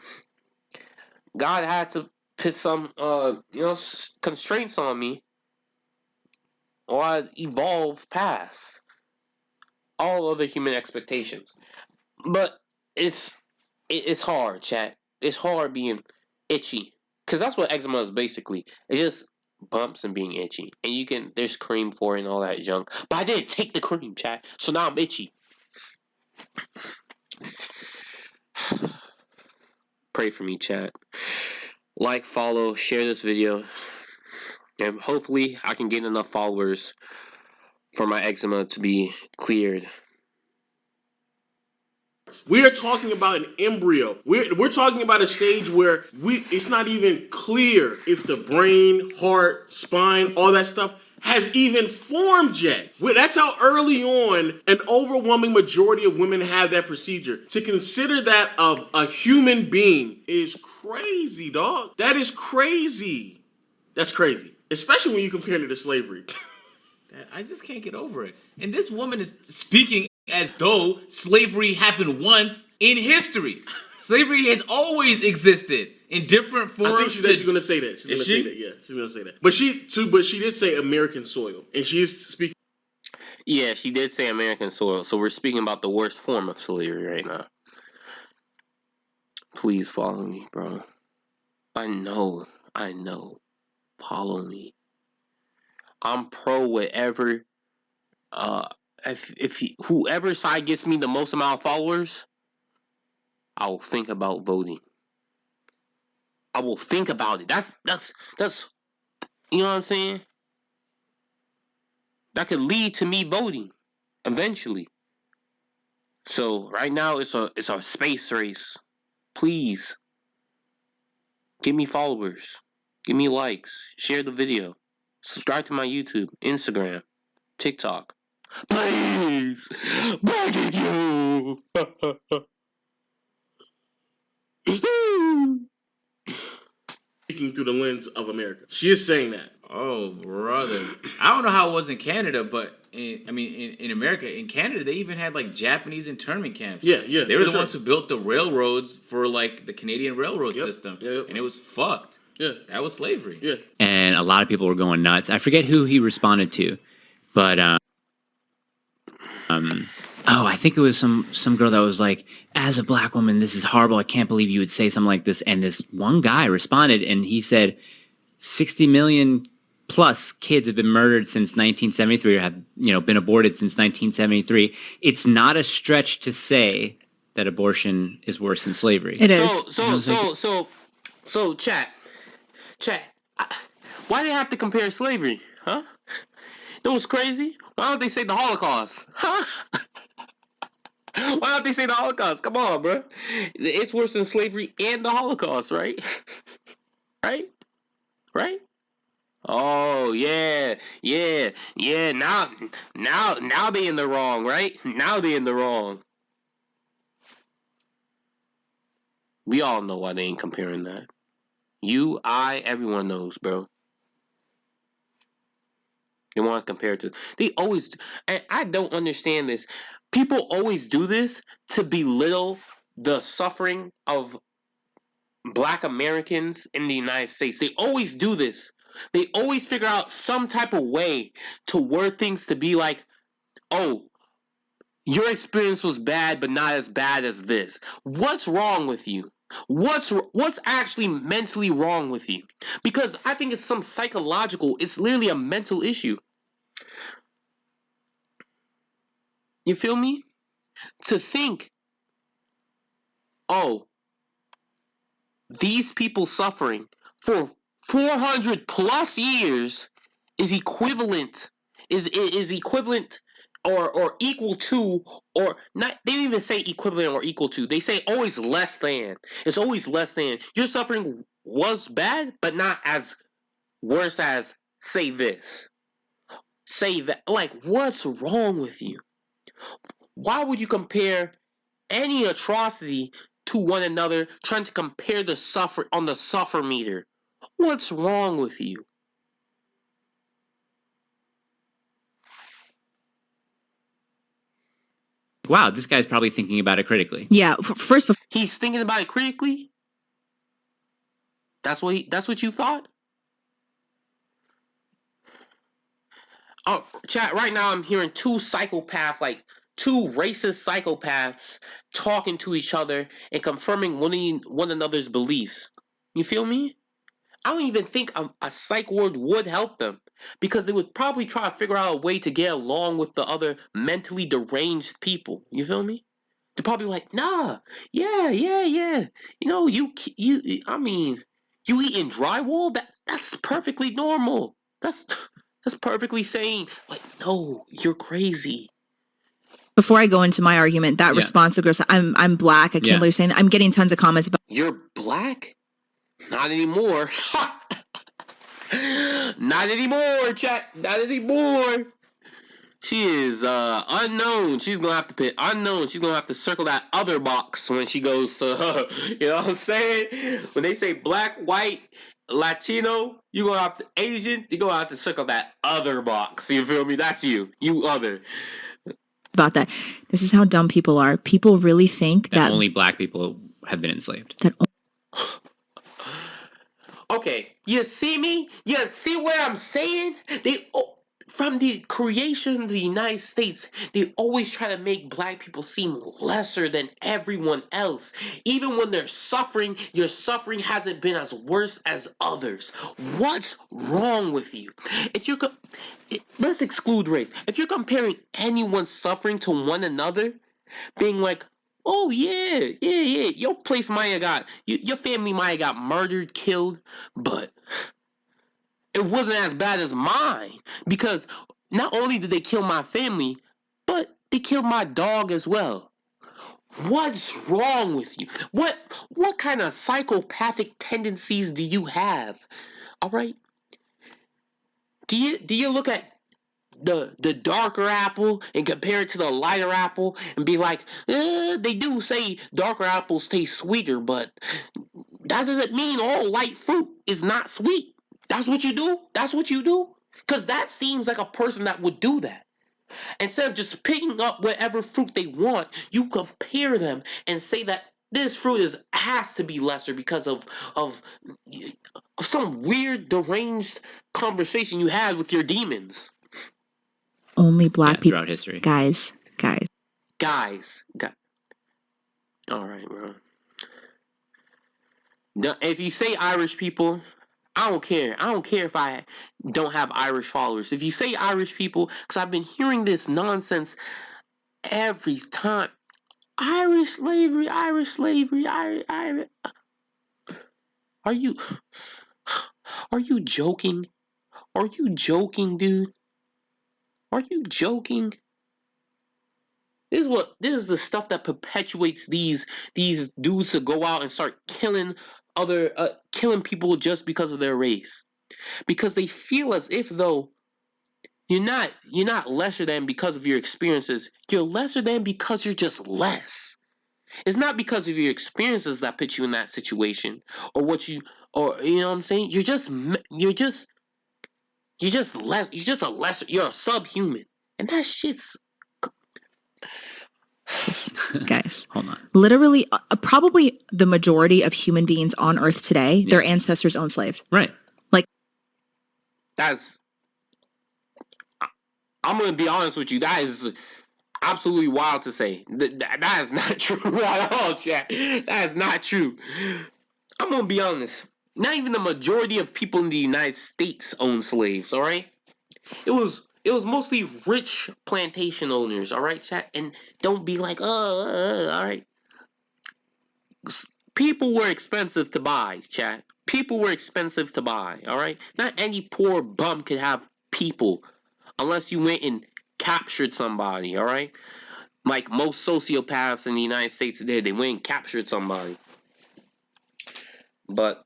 God had to put some constraints on me, or I'd evolve past all other human expectations. But it's hard, chat. It's hard being itchy. Because that's what eczema is basically. It's just bumps and being itchy. And there's cream for it and all that junk. But I didn't take the cream, chat. So now I'm itchy. Pray for me, chat. Like, follow, share this video, and hopefully I can gain enough followers for my eczema to be cleared. We are talking about an embryo. We're talking about a stage where it's not even clear if the brain, heart, spine, all that stuff has even formed yet. That's how early on an overwhelming majority of women have that procedure. To consider that of a human being is crazy, dog. That is crazy. That's crazy. Especially when you compare it to slavery. I just can't get over it. And this woman is speaking as though slavery happened once in history. Slavery has always existed in different forms. I think she's actually going to say that. She's going to say that. Yeah, she's going to say that. But she did say American soil, and she is speaking. Yeah, she did say American soil. So we're speaking about the worst form of slavery right now. Please follow me, bro. I know. Follow me. I'm pro whatever. Whoever side gets me the most amount of followers, I will think about voting. I will think about it. That's you know what I'm saying? That could lead to me voting eventually. So right now it's a space race. Please give me followers, give me likes, share the video, subscribe to my YouTube, Instagram, TikTok. Please, begging you. Speaking through the lens of America. She is saying that. Oh, brother. I don't know how it was in Canada, but in America, in Canada, they even had like Japanese internment camps. Yeah. They were the ones who built the railroads for like the Canadian railroad system. Yep. And it was fucked. Yeah. That was slavery. Yeah. And a lot of people were going nuts. I forget who he responded to, but I think it was some girl that was like, as a black woman, this is horrible. I can't believe you would say something like this. And this one guy responded, and he said, 60 million plus kids have been murdered since 1973 or have been aborted since 1973. It's not a stretch to say that abortion is worse than slavery. It is. So chat. Why do they have to compare slavery? Huh? That was crazy. Why don't they say the Holocaust? Huh? Why don't they say the Holocaust? Come on, bro. It's worse than slavery and the Holocaust, right? Right? Oh yeah. Now they in the wrong, right? Now they in the wrong. We all know why they ain't comparing that. You, I, everyone knows, bro. They want to compare it to. They always. And I don't understand this. People always do this to belittle the suffering of Black Americans in the United States. They always do this. They always figure out some type of way to word things to be like, oh, your experience was bad, but not as bad as this. What's wrong with you? What's actually mentally wrong with you? Because I think it's some psychological, it's literally a mental issue. You feel me? To think, oh, these people suffering for 400 plus years is equivalent or equal to, or not. They don't even say equivalent or equal to. They say always less than. It's always less than. Your suffering was bad, but not as worse as say this, say that. Like, what's wrong with you? Why would you compare any atrocity to one another, trying to compare the suffer on the suffer meter? What's wrong with you? Wow, this guy's probably thinking about it critically. Yeah, first he's thinking about it critically. That's what you thought? Oh, chat, right now I'm hearing two racist psychopaths talking to each other and confirming one another's beliefs. You feel me? I don't even think a psych ward would help them, because they would probably try to figure out a way to get along with the other mentally deranged people. You feel me? They're probably like, nah, yeah. I mean, you eating drywall? That's perfectly normal. That's perfectly sane. Like, no, you're crazy. Before I go into my argument, that response of girls, I'm black. I can't believe you're saying that. I'm getting tons of comments about. You're black? Not anymore. Not anymore, chat. Not anymore. She is unknown. She's gonna have to pick unknown. She's gonna have to circle that other box when she goes to you know what I'm saying? When they say black, white, Latino, you gonna have to Asian, you gonna have to circle that other box. You feel me? That's you. You other. About that. This is how dumb people are. People really think that only black people have been enslaved. Okay, you see me? You see what I'm saying? From the creation of the United States, they always try to make black people seem lesser than everyone else. Even when they're suffering, your suffering hasn't been as worse as others. What's wrong with you? Let's exclude race. If you're comparing anyone's suffering to one another, being like, oh yeah, your place might have got, your family might have got murdered, killed, but it wasn't as bad as mine, because not only did they kill my family, but they killed my dog as well. What's wrong with you? What kind of psychopathic tendencies do you have? All right? Do you look at the darker apple and compare it to the lighter apple and be like, they do say darker apples taste sweeter, but that doesn't mean all light fruit is not sweet. That's what you do? That's what you do? Because that seems like a person that would do that. Instead of just picking up whatever fruit they want, you compare them and say that this fruit has to be lesser because of some weird, deranged conversation you had with your demons. Only black people. Throughout history. Guys. All right, bro. If you say Irish people, I don't care. I don't care if I don't have Irish followers. If you say Irish people, because I've been hearing this nonsense every time. Irish slavery. Are you joking? Are you joking, dude? Are you joking? This is the stuff that perpetuates these dudes to go out and start killing people just because of their race. Because they feel as if though you're not lesser than because of your experiences. You're lesser than because you're just less. It's not because of your experiences that put you in that situation or you know what I'm saying? You're just less. You're a subhuman. And that shit's Guys, hold on. Literally, probably the majority of human beings on Earth today, their ancestors owned slaves. Right. Like, I'm gonna be honest with you. That is absolutely wild to say. That is not true at all, chat. That is not true. I'm gonna be honest. Not even the majority of people in the United States own slaves. All right. It was mostly rich plantation owners. All right, chat. And don't be like, all right. People were expensive to buy, chat. People were expensive to buy. All right. Not any poor bum could have people. Unless you went and captured somebody, all right? Like most sociopaths in the United States did. They went and captured somebody. But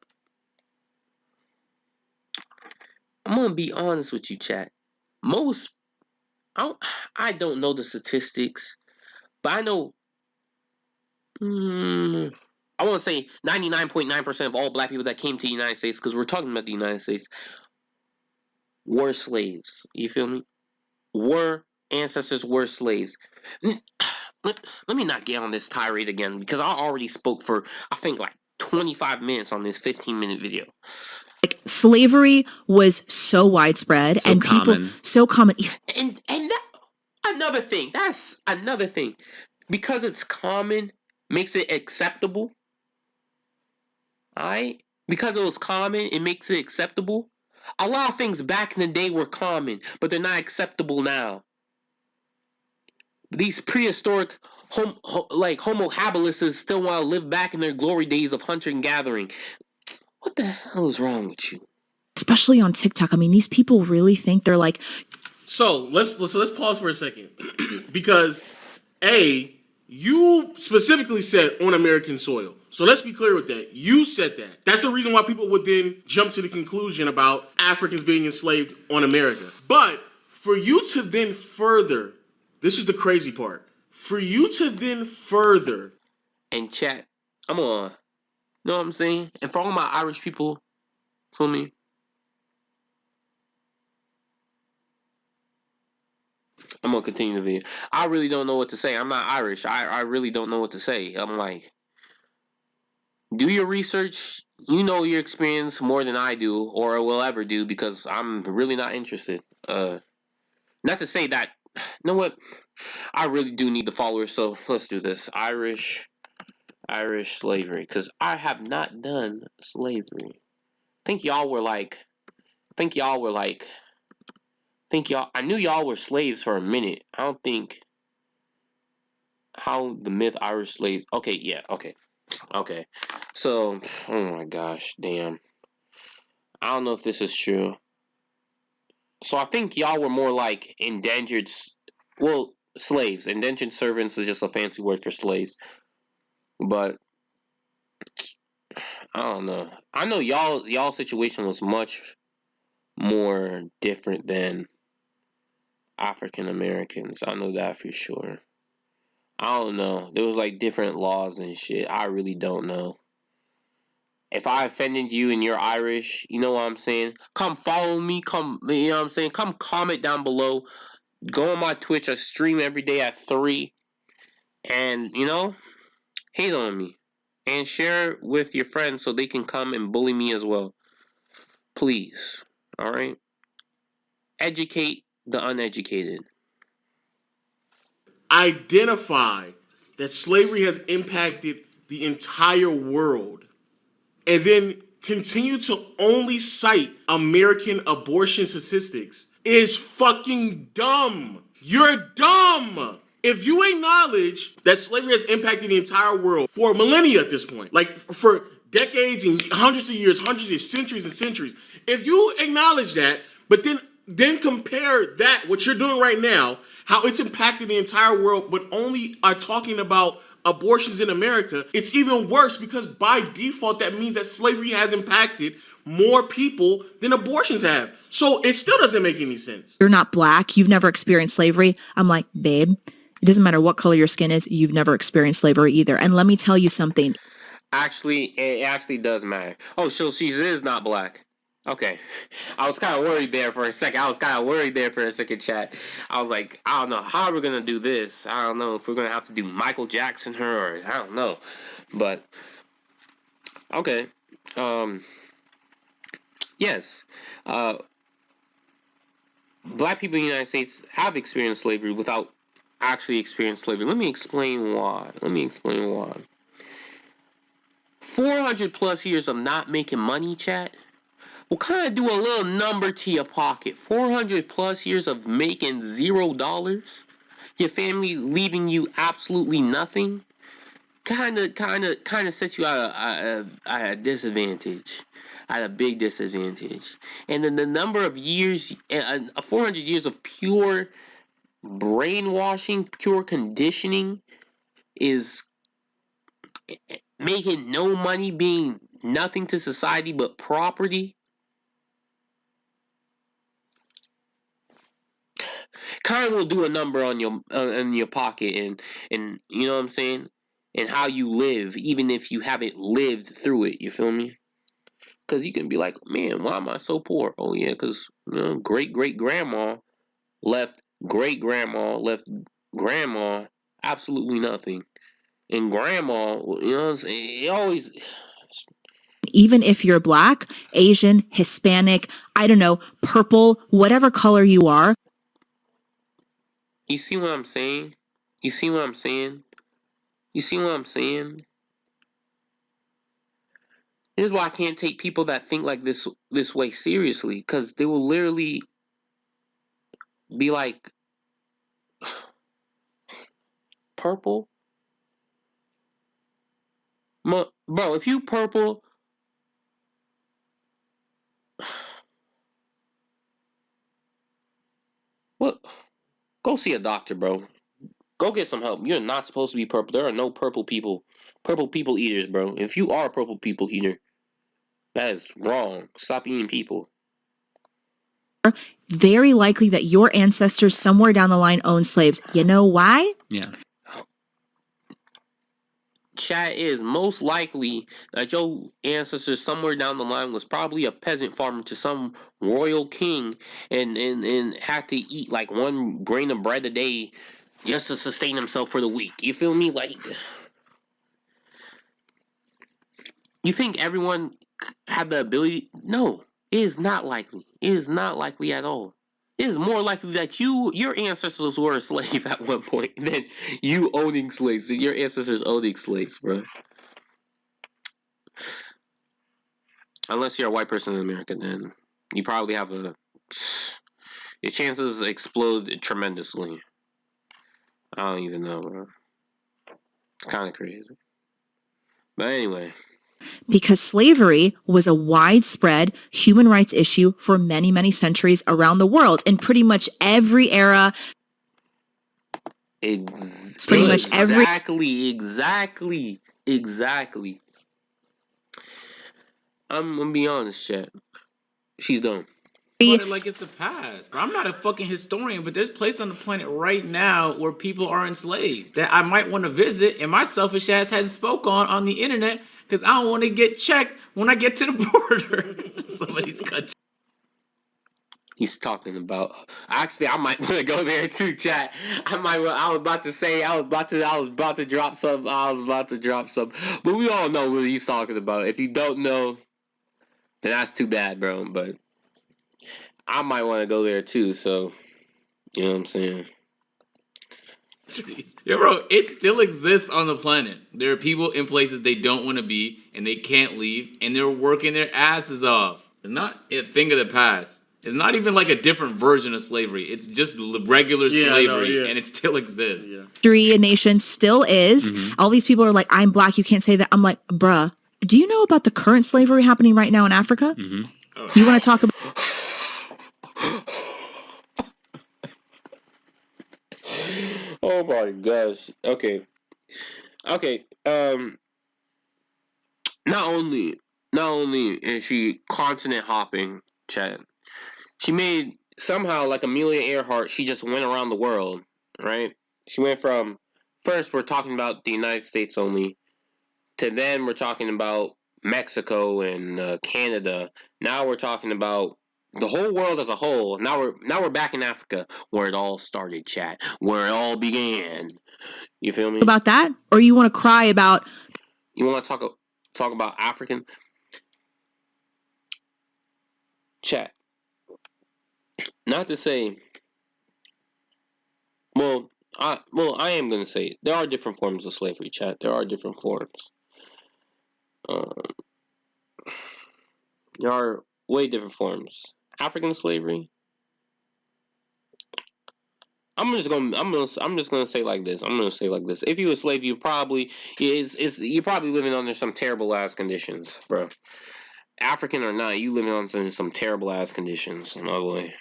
I'm going to be honest with you, chat. I don't know the statistics, but I know, I want to say 99.9% of all black people that came to the United States, because we're talking about the United States, were slaves. You feel me? Ancestors were slaves. Let me not get on this tirade again, because I already spoke for, I think, like 25 minutes on this 15-minute video. Like, slavery was so widespread and people so common. And another thing. That's another thing. Because it's common makes it acceptable. Alright? Because it was common, it makes it acceptable. A lot of things back in the day were common, but they're not acceptable now. these prehistoric Homo habilis still want to live back in their glory days of hunting and gathering. What the hell is wrong with you? Especially on TikTok. I mean, these people really think they're like. So let's pause for a second because you specifically said on American soil. So let's be clear with that. You said that. That's the reason why people would then jump to the conclusion about Africans being enslaved on America. But for you to then further, this is the crazy part. For you to then further and chat, I'm on. Know what I'm saying? And for all my Irish people, feel me? I'm gonna continue the video. I really don't know what to say. I'm not Irish. I really don't know what to say. I'm like, do your research. You know your experience more than I do or will ever do because I'm really not interested. Not to say that, you know what? I really do need the followers, so let's do this. Irish slavery, because I have not done slavery. I knew y'all were slaves for a minute. I don't think how the myth Irish slaves. Okay, yeah, okay. So, oh my gosh, damn. I don't know if this is true. So I think y'all were more like endangered, slaves. Indentured servants is just a fancy word for slaves. But I don't know. I know y'all situation was much more different than African Americans. I know that for sure. I don't know. There was like different laws and shit. I really don't know. If I offended you and you're Irish, you know what I'm saying? Come follow me. Come, you know what I'm saying? Come comment down below. Go on my Twitch. I stream every day at 3. And, hate on me. And share with your friends so they can come and bully me as well. Please. Alright? Educate the uneducated. identify that slavery has impacted the entire world and then continue to only cite American abortion statistics is fucking dumb. You're dumb. If you acknowledge that slavery has impacted the entire world for millennia at this point, like for decades and hundreds of years, centuries and centuries, if you acknowledge that, but then compare that, what you're doing right now, how it's impacted the entire world, but only are talking about abortions in America, it's even worse because by default, that means that slavery has impacted more people than abortions have. So it still doesn't make any sense. You're not black. You've never experienced slavery. I'm like, babe, it doesn't matter what color your skin is. You've never experienced slavery either. And let me tell you something. Actually, it actually does matter. Oh, so she is not black. Okay. I was kind of worried there for a second. Chat. I was like, I don't know how we're going to do this. I don't know if we're going to have to do Michael Jackson her or I don't know. But, okay. Yes. Black people in the United States have experienced slavery without actually experienced slavery. Let me explain why. 400 plus years of not making money, chat, will kind of do a little number to your pocket. 400 plus years of making $0, your family leaving you absolutely nothing, kind of sets you at a disadvantage, at a big disadvantage. And then the number of years, 400 years of pure brainwashing, pure conditioning, is making no money, being nothing to society but property, kind of will do a number on your pocket and you know what I'm saying, and how you live, even if you haven't lived through it. You feel me? Because you can be like, man, why am I so poor? Oh yeah, because great grandma left grandma absolutely nothing, and grandma, you know what I'm saying, it always. Even if you're black, Asian, Hispanic, I don't know, purple, whatever color you are. You see what I'm saying? This is why I can't take people that think like this way seriously, because they will literally be like, purple, bro, if you purple, what? Go see a doctor, bro. Go get some help. You're not supposed to be purple. There are no purple people eaters, bro. If you are a purple people eater, that is wrong. Stop eating people. Very likely that your ancestors somewhere down the line owned slaves. You know why? Yeah. Chat is most likely that your ancestors somewhere down the line was probably a peasant farmer to some royal king and had to eat like one grain of bread a day just to sustain himself for the week. You feel me? Like, you think everyone had the ability? No, it is not likely. It is not likely at all. It is more likely that your ancestors were a slave at one point than you owning slaves, than your ancestors owning slaves, bro. Unless you're a white person in America, then you probably have your chances explode tremendously. I don't even know, bro. It's kind of crazy. But anyway. Because slavery was a widespread human rights issue for many, many centuries around the world in pretty much every era. Exactly. I'm gonna be honest, chat. She's done. About it like it's the past, bro. I'm not a fucking historian, but there's places on the planet right now where people are enslaved that I might want to visit, and my selfish ass hasn't spoke on the internet because I don't want to get checked when I get to the border. Somebody's country. He's talking about. Actually, I might want to go there too, chat. I was about to drop some. But we all know what he's talking about. If you don't know, then that's too bad, bro. But I might want to go there too. So, you know what I'm saying? Yeah, bro, it still exists on the planet. There are people in places they don't want to be, and they can't leave, and they're working their asses off. It's not a thing of the past. It's not even like a different version of slavery. It's just regular slavery, and it still exists. A nation still is. All these people are like, I'm black, you can't say that. I'm like, bruh, do you know about the current slavery happening right now in Africa? You want to talk about... Oh my gosh. Okay. Not only is she continent hopping, chat. She made somehow like Amelia Earhart. She just went around the world, right? She went from first we're talking about the United States only, to then we're talking about Mexico and Canada. Now we're talking about the whole world as a whole. Now we're back in Africa where it all started, chat. Where it all began. You feel me? About that, or you want to cry about? You want to talk about African chat? Not to say. Well, I am gonna say it. There are different forms of slavery, chat. There are different forms. There are way different forms. African slavery. I'm just gonna say like this. If you a slave, you're probably living under some terrible ass conditions, bro. African or not, you living under some terrible ass conditions. My boy.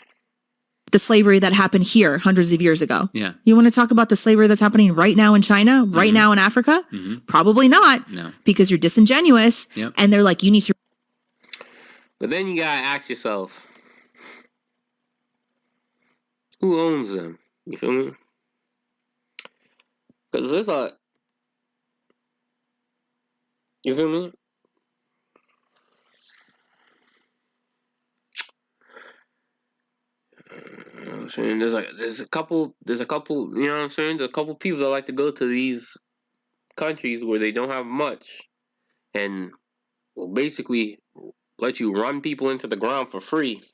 The slavery that happened here hundreds of years ago. Yeah. You want to talk about the slavery that's happening right now in China, right now in Africa? Probably not. No. Because you're disingenuous. Yep. And they're like, you need to. But then you gotta ask yourself, who owns them? You feel me? Because there's a... You feel me? You know what I'm saying? There's a couple, you know what I'm saying? There's a couple people that like to go to these countries where they don't have much and will basically let you run people into the ground for free.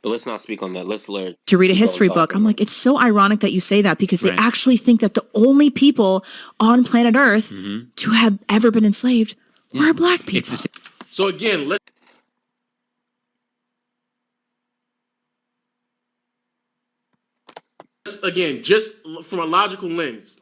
But let's not speak on that. Let's learn To read a history book. I'm like, it's so ironic that you say that because they actually think that the only people on planet Earth to have ever been enslaved were black people. So again, let's again, just from a logical lens,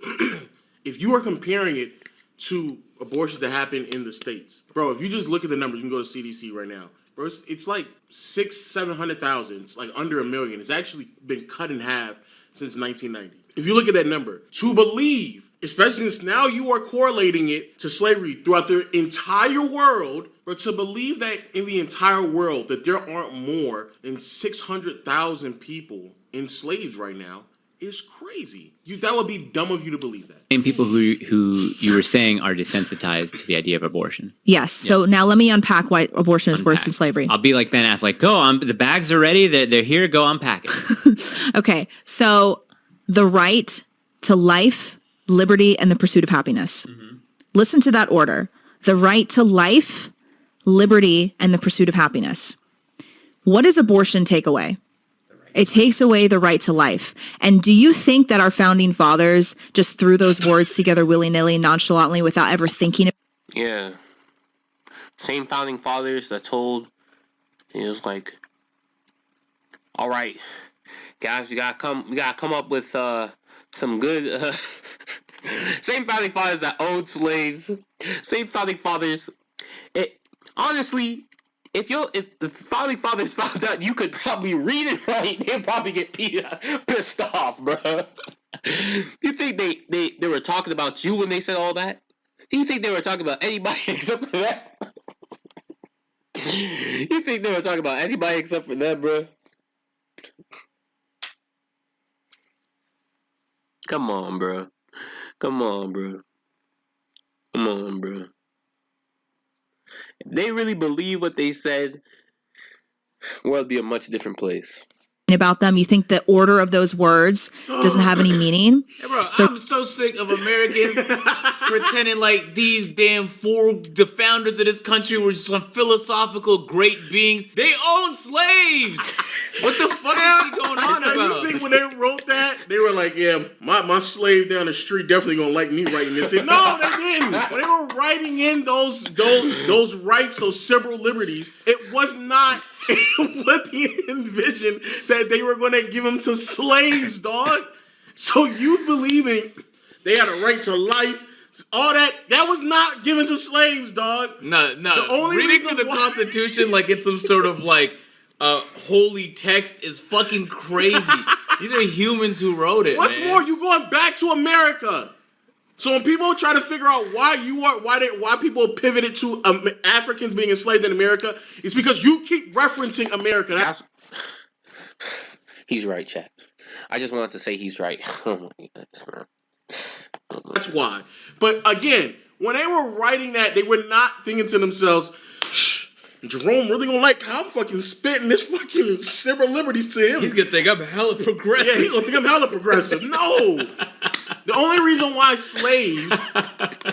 if you are comparing it to abortions that happen in the States, bro, if you just look at the numbers, you can go to CDC right now. Bro, it's like 600,000-700,000. It's like under 1 million. It's actually been cut in half since 1990. If you look at that number, to believe, especially since now you are correlating it to slavery throughout the entire world, but to believe that in the entire world that there aren't more than 600,000 people enslaved right now is crazy. That would be dumb of you to believe that. Same people who you were saying are desensitized to the idea of abortion. Yes. So now let me unpack why abortion is worse than slavery. I'll be like Ben Affleck. Go, the bags are ready. They're here. Go unpack it. Okay. So the right to life, liberty, and the pursuit of happiness. Mm-hmm. Listen to that order. The right to life, liberty, and the pursuit of happiness. What does abortion take away? It takes away the right to life. And do you think that our founding fathers just threw those words together willy-nilly, nonchalantly, without ever thinking? Yeah. Same founding fathers that told, it was like, all right, guys, we gotta come up with some good. Same founding fathers that owned slaves. Same founding fathers. Honestly, if the founding fathers found out you could probably read and write, they'd probably get pissed off, bro. You think they were talking about you when they said all that? Do you think they were talking about anybody except for that? You think they were talking about anybody except for them, bro? Come on, bro. Come on, bro. Come on, bro. If they really believe what they said, the world would be a much different place. About them, you think the order of those words doesn't have any meaning? Hey bro, I'm so sick of Americans pretending like these the founders of this country were some philosophical great beings. They own slaves. What the fuck is going on about? You think when they wrote that, they were like, yeah, my slave down the street definitely gonna like me writing this in. No, they didn't. When they were writing in those rights, those civil liberties, it was not what they envisioned that they were going to give them to slaves, dog. So you believing they had a right to life, all that was not given to slaves, dog. No. The only reading through the Constitution like it's some sort of like holy text is fucking crazy. These are humans who wrote it. What's more, you going back to America. So when people try to figure out why people pivoted to Africans being enslaved in America, it's because you keep referencing America. He's right, chat. I just wanted to say he's right. That's why. But again, when they were writing that, they were not thinking to themselves, Jerome really gonna like how I'm fucking spitting this fucking civil liberties to him. He's gonna think I'm hella progressive. Yeah, he's gonna think I'm hella progressive. No! The only reason why slaves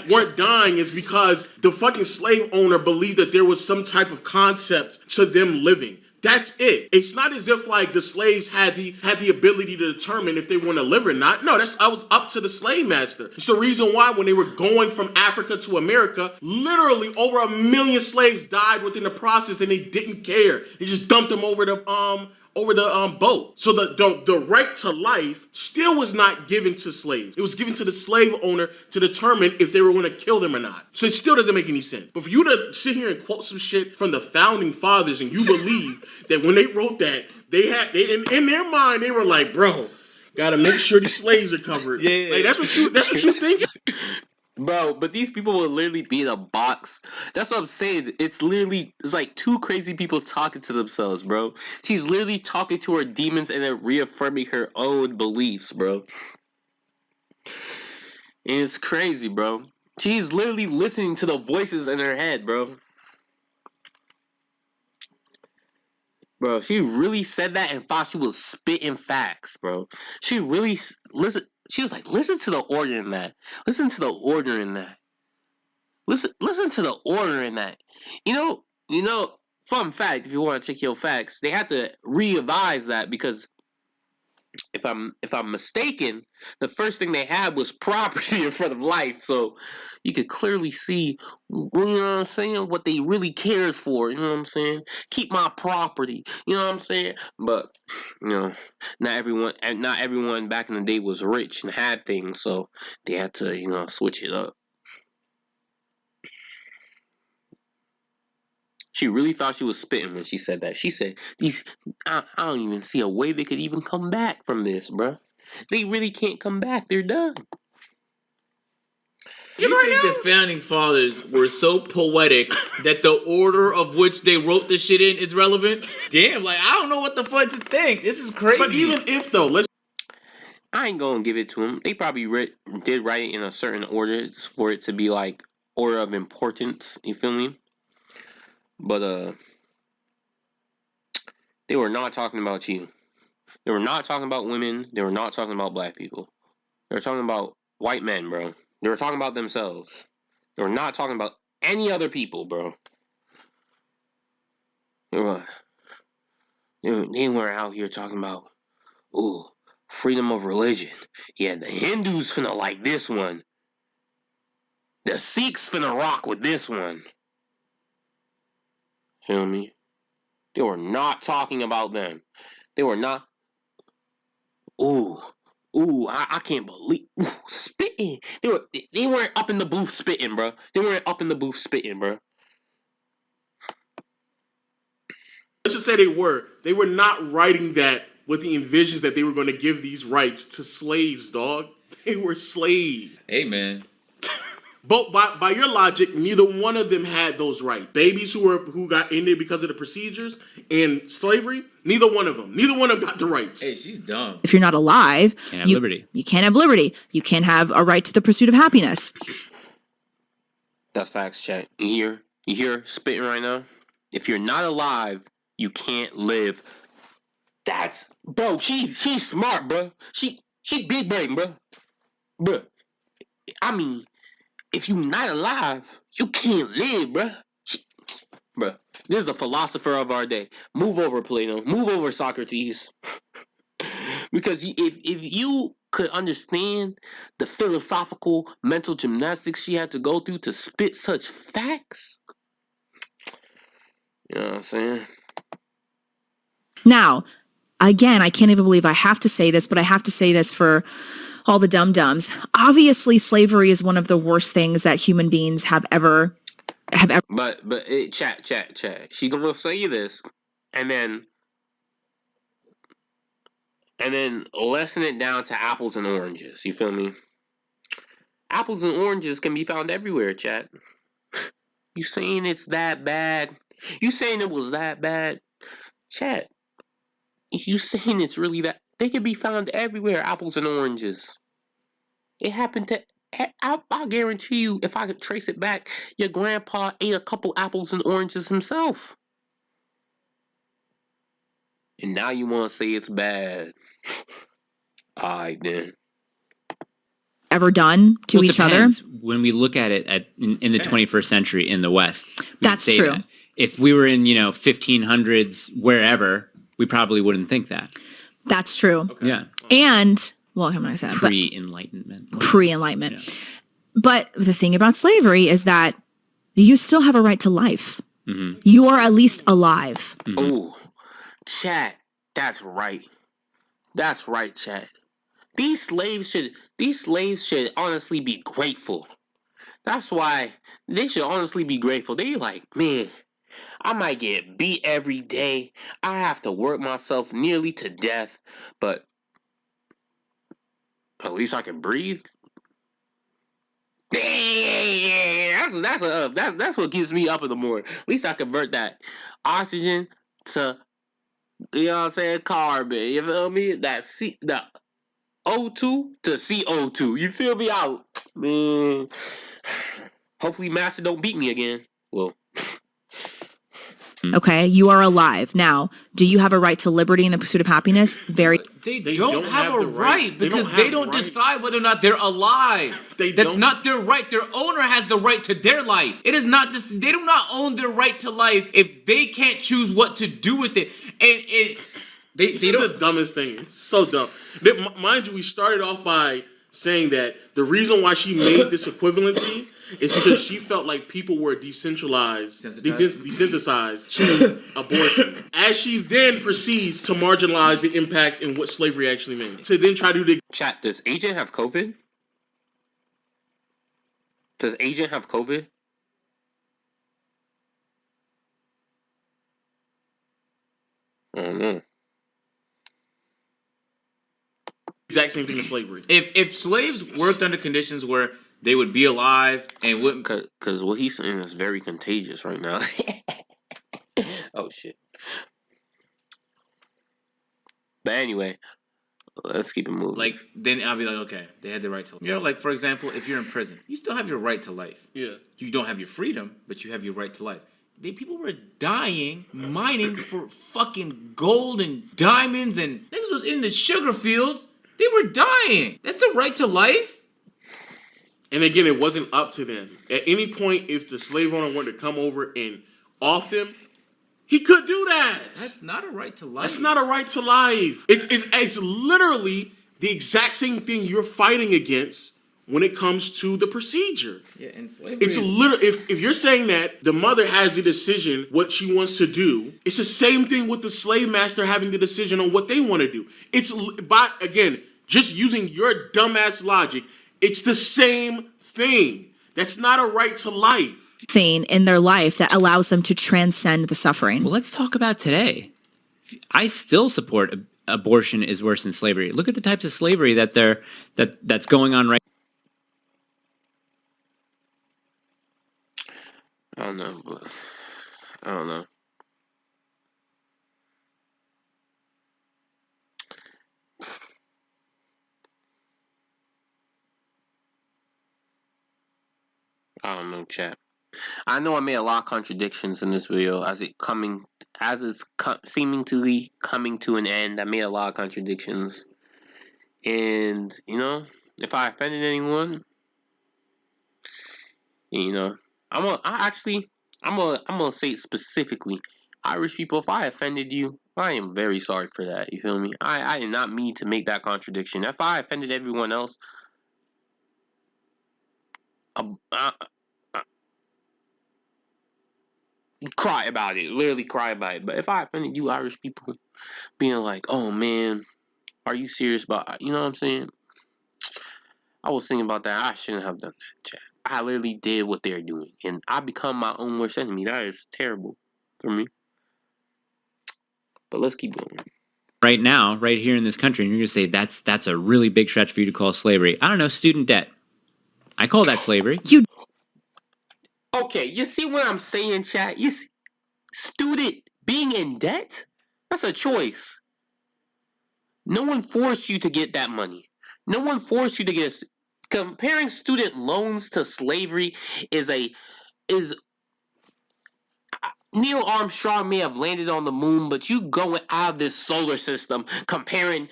weren't dying is because the fucking slave owner believed that there was some type of concept to them living. That's it. It's not as if like the slaves had the ability to determine if they want to live or not. No, that was up to the slave master. It's the reason why when they were going from Africa to America, literally over 1 million slaves died within the process, and they didn't care. They just dumped them over the boat. So the right to life still was not given to slaves. It was given to the slave owner to determine if they were going to kill them or not. So it still doesn't make any sense. But for you to sit here and quote some shit from the founding fathers and you believe that when they wrote that, in their mind they were like, bro, gotta make sure these slaves are covered. Yeah. Like that's what you think. Bro, but these people will literally be in a box. That's what I'm saying. It's like two crazy people talking to themselves, bro. She's literally talking to her demons and then reaffirming her own beliefs, bro. And it's crazy, bro. She's literally listening to the voices in her head, bro. Bro, she really said that and thought she was spitting facts, bro. She really listened. She was like, listen to the order in that. Listen to the order in that. Listen to the order in that. You know, fun fact, if you want to check your facts, they had to revise that because if I'm mistaken, the first thing they had was property in front of life. So you could clearly see, you know what I'm saying, what they really cared for. You know what I'm saying? Keep my property. You know what I'm saying? But you know, not everyone back in the day was rich and had things, so they had to switch it up. She really thought she was spitting when she said that. She said, I don't even see a way they could even come back from this, bruh. They really can't come back. They're done. You think the founding fathers were so poetic that the order of which they wrote the shit in is relevant? Damn, like, I don't know what the fuck to think. This is crazy. But even if, though, I ain't gonna give it to them. They probably did write it in a certain order for it to be like order of importance. You feel me? But they were not talking about you. They were not talking about women. They were not talking about black people. They were talking about white men, bro. They were talking about themselves. They were not talking about any other people, bro. They weren't out here talking about, ooh, freedom of religion. Yeah, the Hindus finna like this one. The Sikhs finna rock with this one. Feel me? They were not talking about them. They were not. Ooh, I can't believe spitting. They weren't up in the booth spitting, bro. They weren't up in the booth spitting, bro. Let's just say they were. They were not writing that with the envisions that they were going to give these rights to slaves, dog. They were slaves. Hey, man. But by your logic, neither one of them had those rights. Babies who got ended because of the procedures and slavery, neither one of them got the rights. Hey, she's dumb. If you're not alive, Can't have liberty. You can't have liberty. You can't have a right to the pursuit of happiness. That's facts, chat. You hear spitting right now? If you're not alive, you can't live. That's, bro, she's smart, bro. She big brain, bro. Bro, I mean, if you're not alive, you can't live, bruh. Bruh, this is a philosopher of our day. Move over, Plato. Move over, Socrates. Because if you could understand the philosophical mental gymnastics she had to go through to spit such facts, you know what I'm saying? Now, again, I can't even believe I have to say this, but I have to say this for all the dum-dums. Obviously, slavery is one of the worst things that human beings have ever. But chat. She gonna say this, and then lessen it down to apples and oranges. You feel me? Apples and oranges can be found everywhere, chat. You saying it's that bad? You saying it was that bad? Chat. You saying it's really that? They can be found everywhere, apples and oranges. It happened to... I guarantee you, if I could trace it back, your grandpa ate a couple apples and oranges himself. And now you want to say it's bad. Alright then. Ever done to each depends. other? When we look at it in the 21st century in the West, that's true. That. If we were in 1500s wherever, we probably wouldn't think that. That's true. Okay. Yeah. And well, how am I saying? Pre-enlightenment. Pre-enlightenment. Yeah. But the thing about slavery is that you still have a right to life. Mm-hmm. You are at least alive. Mm-hmm. Oh, chat. That's right. That's right, chat. These slaves should honestly be grateful. That's why they should honestly be grateful. They like, man, I might get beat every day. I have to work myself nearly to death, but at least I can breathe. That's what gets me up in the morning. At least I convert that oxygen to, you know what I'm saying, carbon. You feel me? The O2 to CO2. You feel me out, man? Hopefully, Master don't beat me again. Well. Okay, you are alive. Now, do you have a right to liberty in the pursuit of happiness? They don't have a right because they don't decide whether or not they're alive. That's not their right. Their owner has the right to their life. It is not this. They do not own their right to life if they can't choose what to do with it. And This is the dumbest thing. It's so dumb. Mind you, we started off by saying that the reason why she made this equivalency is because she felt like people were desensitized to abortion. As she then proceeds to marginalize the impact and what slavery actually meant. To then try to do the Chat, does Agent have COVID? Does Agent have COVID? I don't know. exact same thing as slavery. If slaves worked under conditions where they would be alive and wouldn't, because what he's saying is very contagious right now. Oh shit. But anyway, let's keep it moving. like, then I'll be like, okay, they had the right to life. You know, like, for example, if you're in prison, you still have your right to life. Yeah. You don't have your freedom, but you have your right to life. People were dying, mining for fucking gold and diamonds, and niggas was in the sugar fields. They were dying. That's the right to life. And again, it wasn't up to them. At any point, if the slave owner wanted to come over and off them, he could do that. That's not a right to life. That's not a right to life. It's literally the exact same thing you're fighting against when it comes to the procedure. Yeah, and slavery. It's literally, if you're saying that the mother has the decision what she wants to do, it's the same thing with the slave master having the decision on what they want to do. It's, by again, just using your dumbass logic, it's the same thing. That's not a right to life. In their life that allows them to transcend the suffering. Well, let's talk about today. I still support abortion is worse than slavery. Look at the types of slavery that's going on right. I don't know, but I don't know. I don't know, chat. I know I made a lot of contradictions in this video as it's seemingly coming to an end. I made a lot of contradictions, and you know, if I offended anyone, you know, I'm gonna say it specifically. Irish people, if I offended you, I am very sorry for that. You feel me? I did not mean to make that contradiction. If I offended everyone else, cry about it. Literally cry about it. But if I offended you Irish people, being like, oh man, are you serious about, you know what I'm saying? I was thinking about that. I shouldn't have done that, chat. I literally did what they're doing, and I become my own worst enemy. That is terrible for me. But let's keep going. Right now, right here in this country, and you're going to say that's a really big stretch for you to call slavery. I don't know, student debt. I call that slavery. Okay, you see what I'm saying, chat? You see, student being in debt? That's a choice. No one forced you to get that money. No one forced you to get it. Comparing student loans to slavery is Neil Armstrong may have landed on the moon, but you going out of this solar system comparing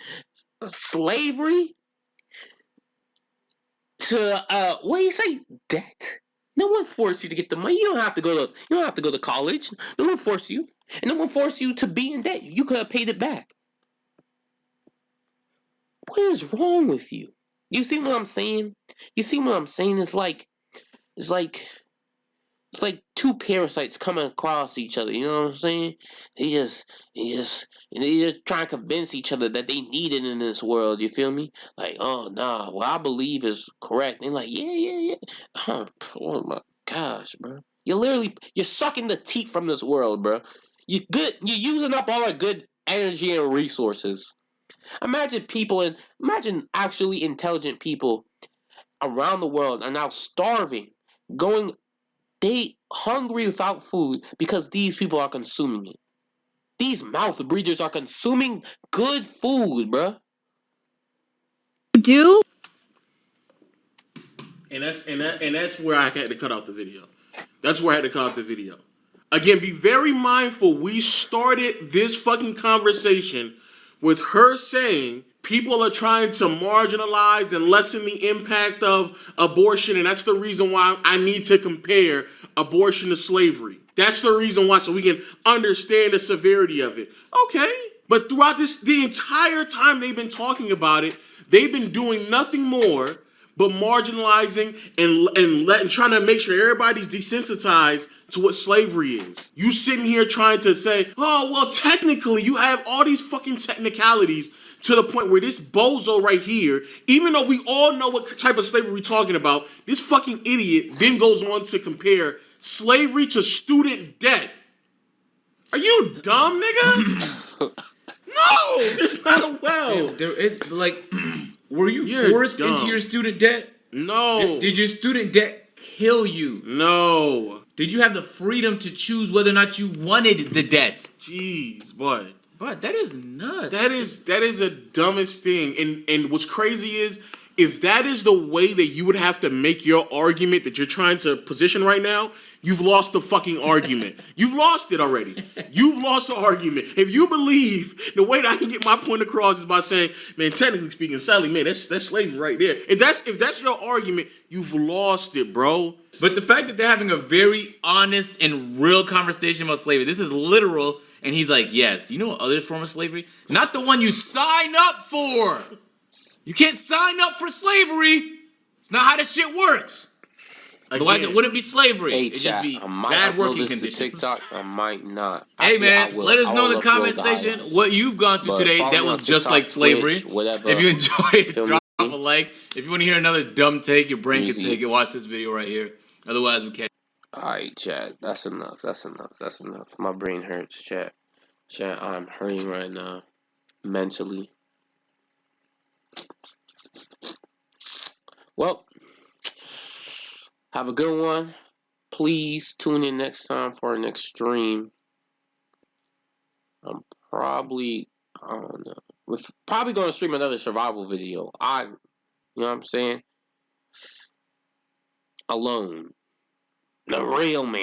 slavery to what do you say, debt? No one forced you to get the money. You don't have to go to college. No one forced you. And no one forced you to be in debt. You could have paid it back. What is wrong with you? You see what I'm saying? You see what I'm saying? It's like two parasites coming across each other. You know what I'm saying? They just trying to convince each other that they need it in this world. You feel me? Like, oh nah, what I believe is correct. They're like, yeah. Oh my gosh, bro. You're sucking the teeth from this world, bro. You're using up all our good energy and resources. Imagine actually intelligent people around the world are now starving, they hungry without food because these people are consuming it. These mouth breathers are consuming good food, bruh. And that's where I had to cut out the video. Again, be very mindful. We started this fucking conversation with her saying people are trying to marginalize and lessen the impact of abortion, and that's the reason why I need to compare abortion to slavery. That's the reason why, so we can understand the severity of it. Okay, But throughout the entire time they've been talking about it, they've been doing nothing more but marginalizing and trying to make sure everybody's desensitized to what slavery is. You sitting here trying to say, oh, well, technically, you have all these fucking technicalities to the point where this bozo right here, even though we all know what type of slavery we're talking about, this fucking idiot then goes on to compare slavery to student debt. Are you dumb, nigga? No, there's not a well. There is, like, were You're forced dumb. into your student debt? No. Did your student debt kill you? No. Did you have the freedom to choose whether or not you wanted the debt? Jeez, boy. But that is nuts. That is the dumbest thing. And what's crazy is, if that is the way that you would have to make your argument that you're trying to position right now, you've lost the fucking argument. You've lost it already. You've lost the argument. If you believe the way that I can get my point across is by saying, man, technically speaking, Sally, man, that's slavery right there. If that's your argument, you've lost it, bro. But the fact that they're having a very honest and real conversation about slavery, this is literal, and he's like, yes, you know what other form of slavery? Not the one you sign up for. You can't sign up for slavery. It's not how this shit works. Otherwise, it wouldn't be slavery. Hey, It'd chat, just be I might bad upload working this conditions. to TikTok. I might not. Hey, Actually, man, let us know in the comment upload the section highlights. what you've gone through But today follow that me was on just TikTok, like slavery. Twitch, whatever. If you enjoyed it, Feel drop me? a like. If you want to hear another dumb take, your brain can Easy. take it. Watch this video right here. Otherwise, we can't. Alright, chat. That's enough. That's enough. That's enough. My brain hurts, chat. Chat, I'm hurting right now. Mentally. Well, have a good one. Please tune in next time for our next stream. I'm probably, I don't know. We're probably going to stream another survival video. You know what I'm saying? Alone. The real man.